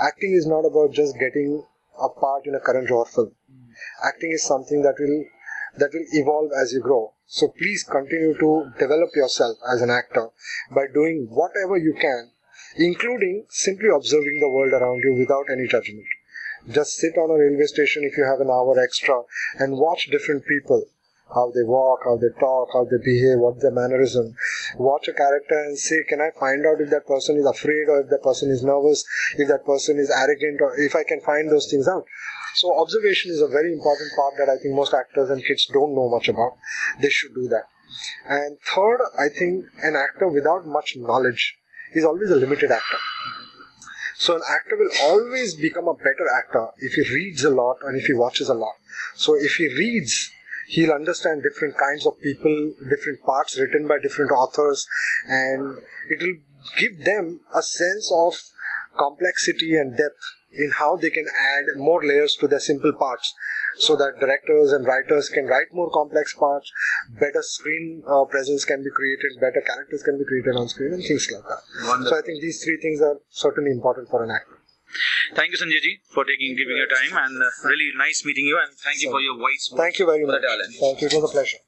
acting is not about just getting a part in a Karan Johar film. Acting is something that will evolve as you grow. So please continue to develop yourself as an actor by doing whatever you can, including simply observing the world around you without any judgment. Just sit on a railway station if you have an hour extra and watch different people. How they walk, how they talk, how they behave, what's their mannerism. Watch a character and say, can I find out if that person is afraid or if that person is nervous, if that person is arrogant, or if I can find those things out. So observation is a very important part that I think most actors and kids don't know much about. They should do that. And 3rd, I think an actor without much knowledge is always a limited actor. So an actor will always become a better actor if he reads a lot and if he watches a lot. So if he reads, he'll understand different kinds of people, different parts written by different authors, and it will give them a sense of complexity and depth in how they can add more layers to their simple parts, so that directors and writers can write more complex parts, better screen presence can be created, better characters can be created on screen, and things like that. Wonderful. So I think these 3 things are certainly important for an actor. Thank you, Sanjay ji, for giving your time, and really nice meeting you, and thank you for your wise words. Thank you very much. Talent. Thank you. It was a pleasure.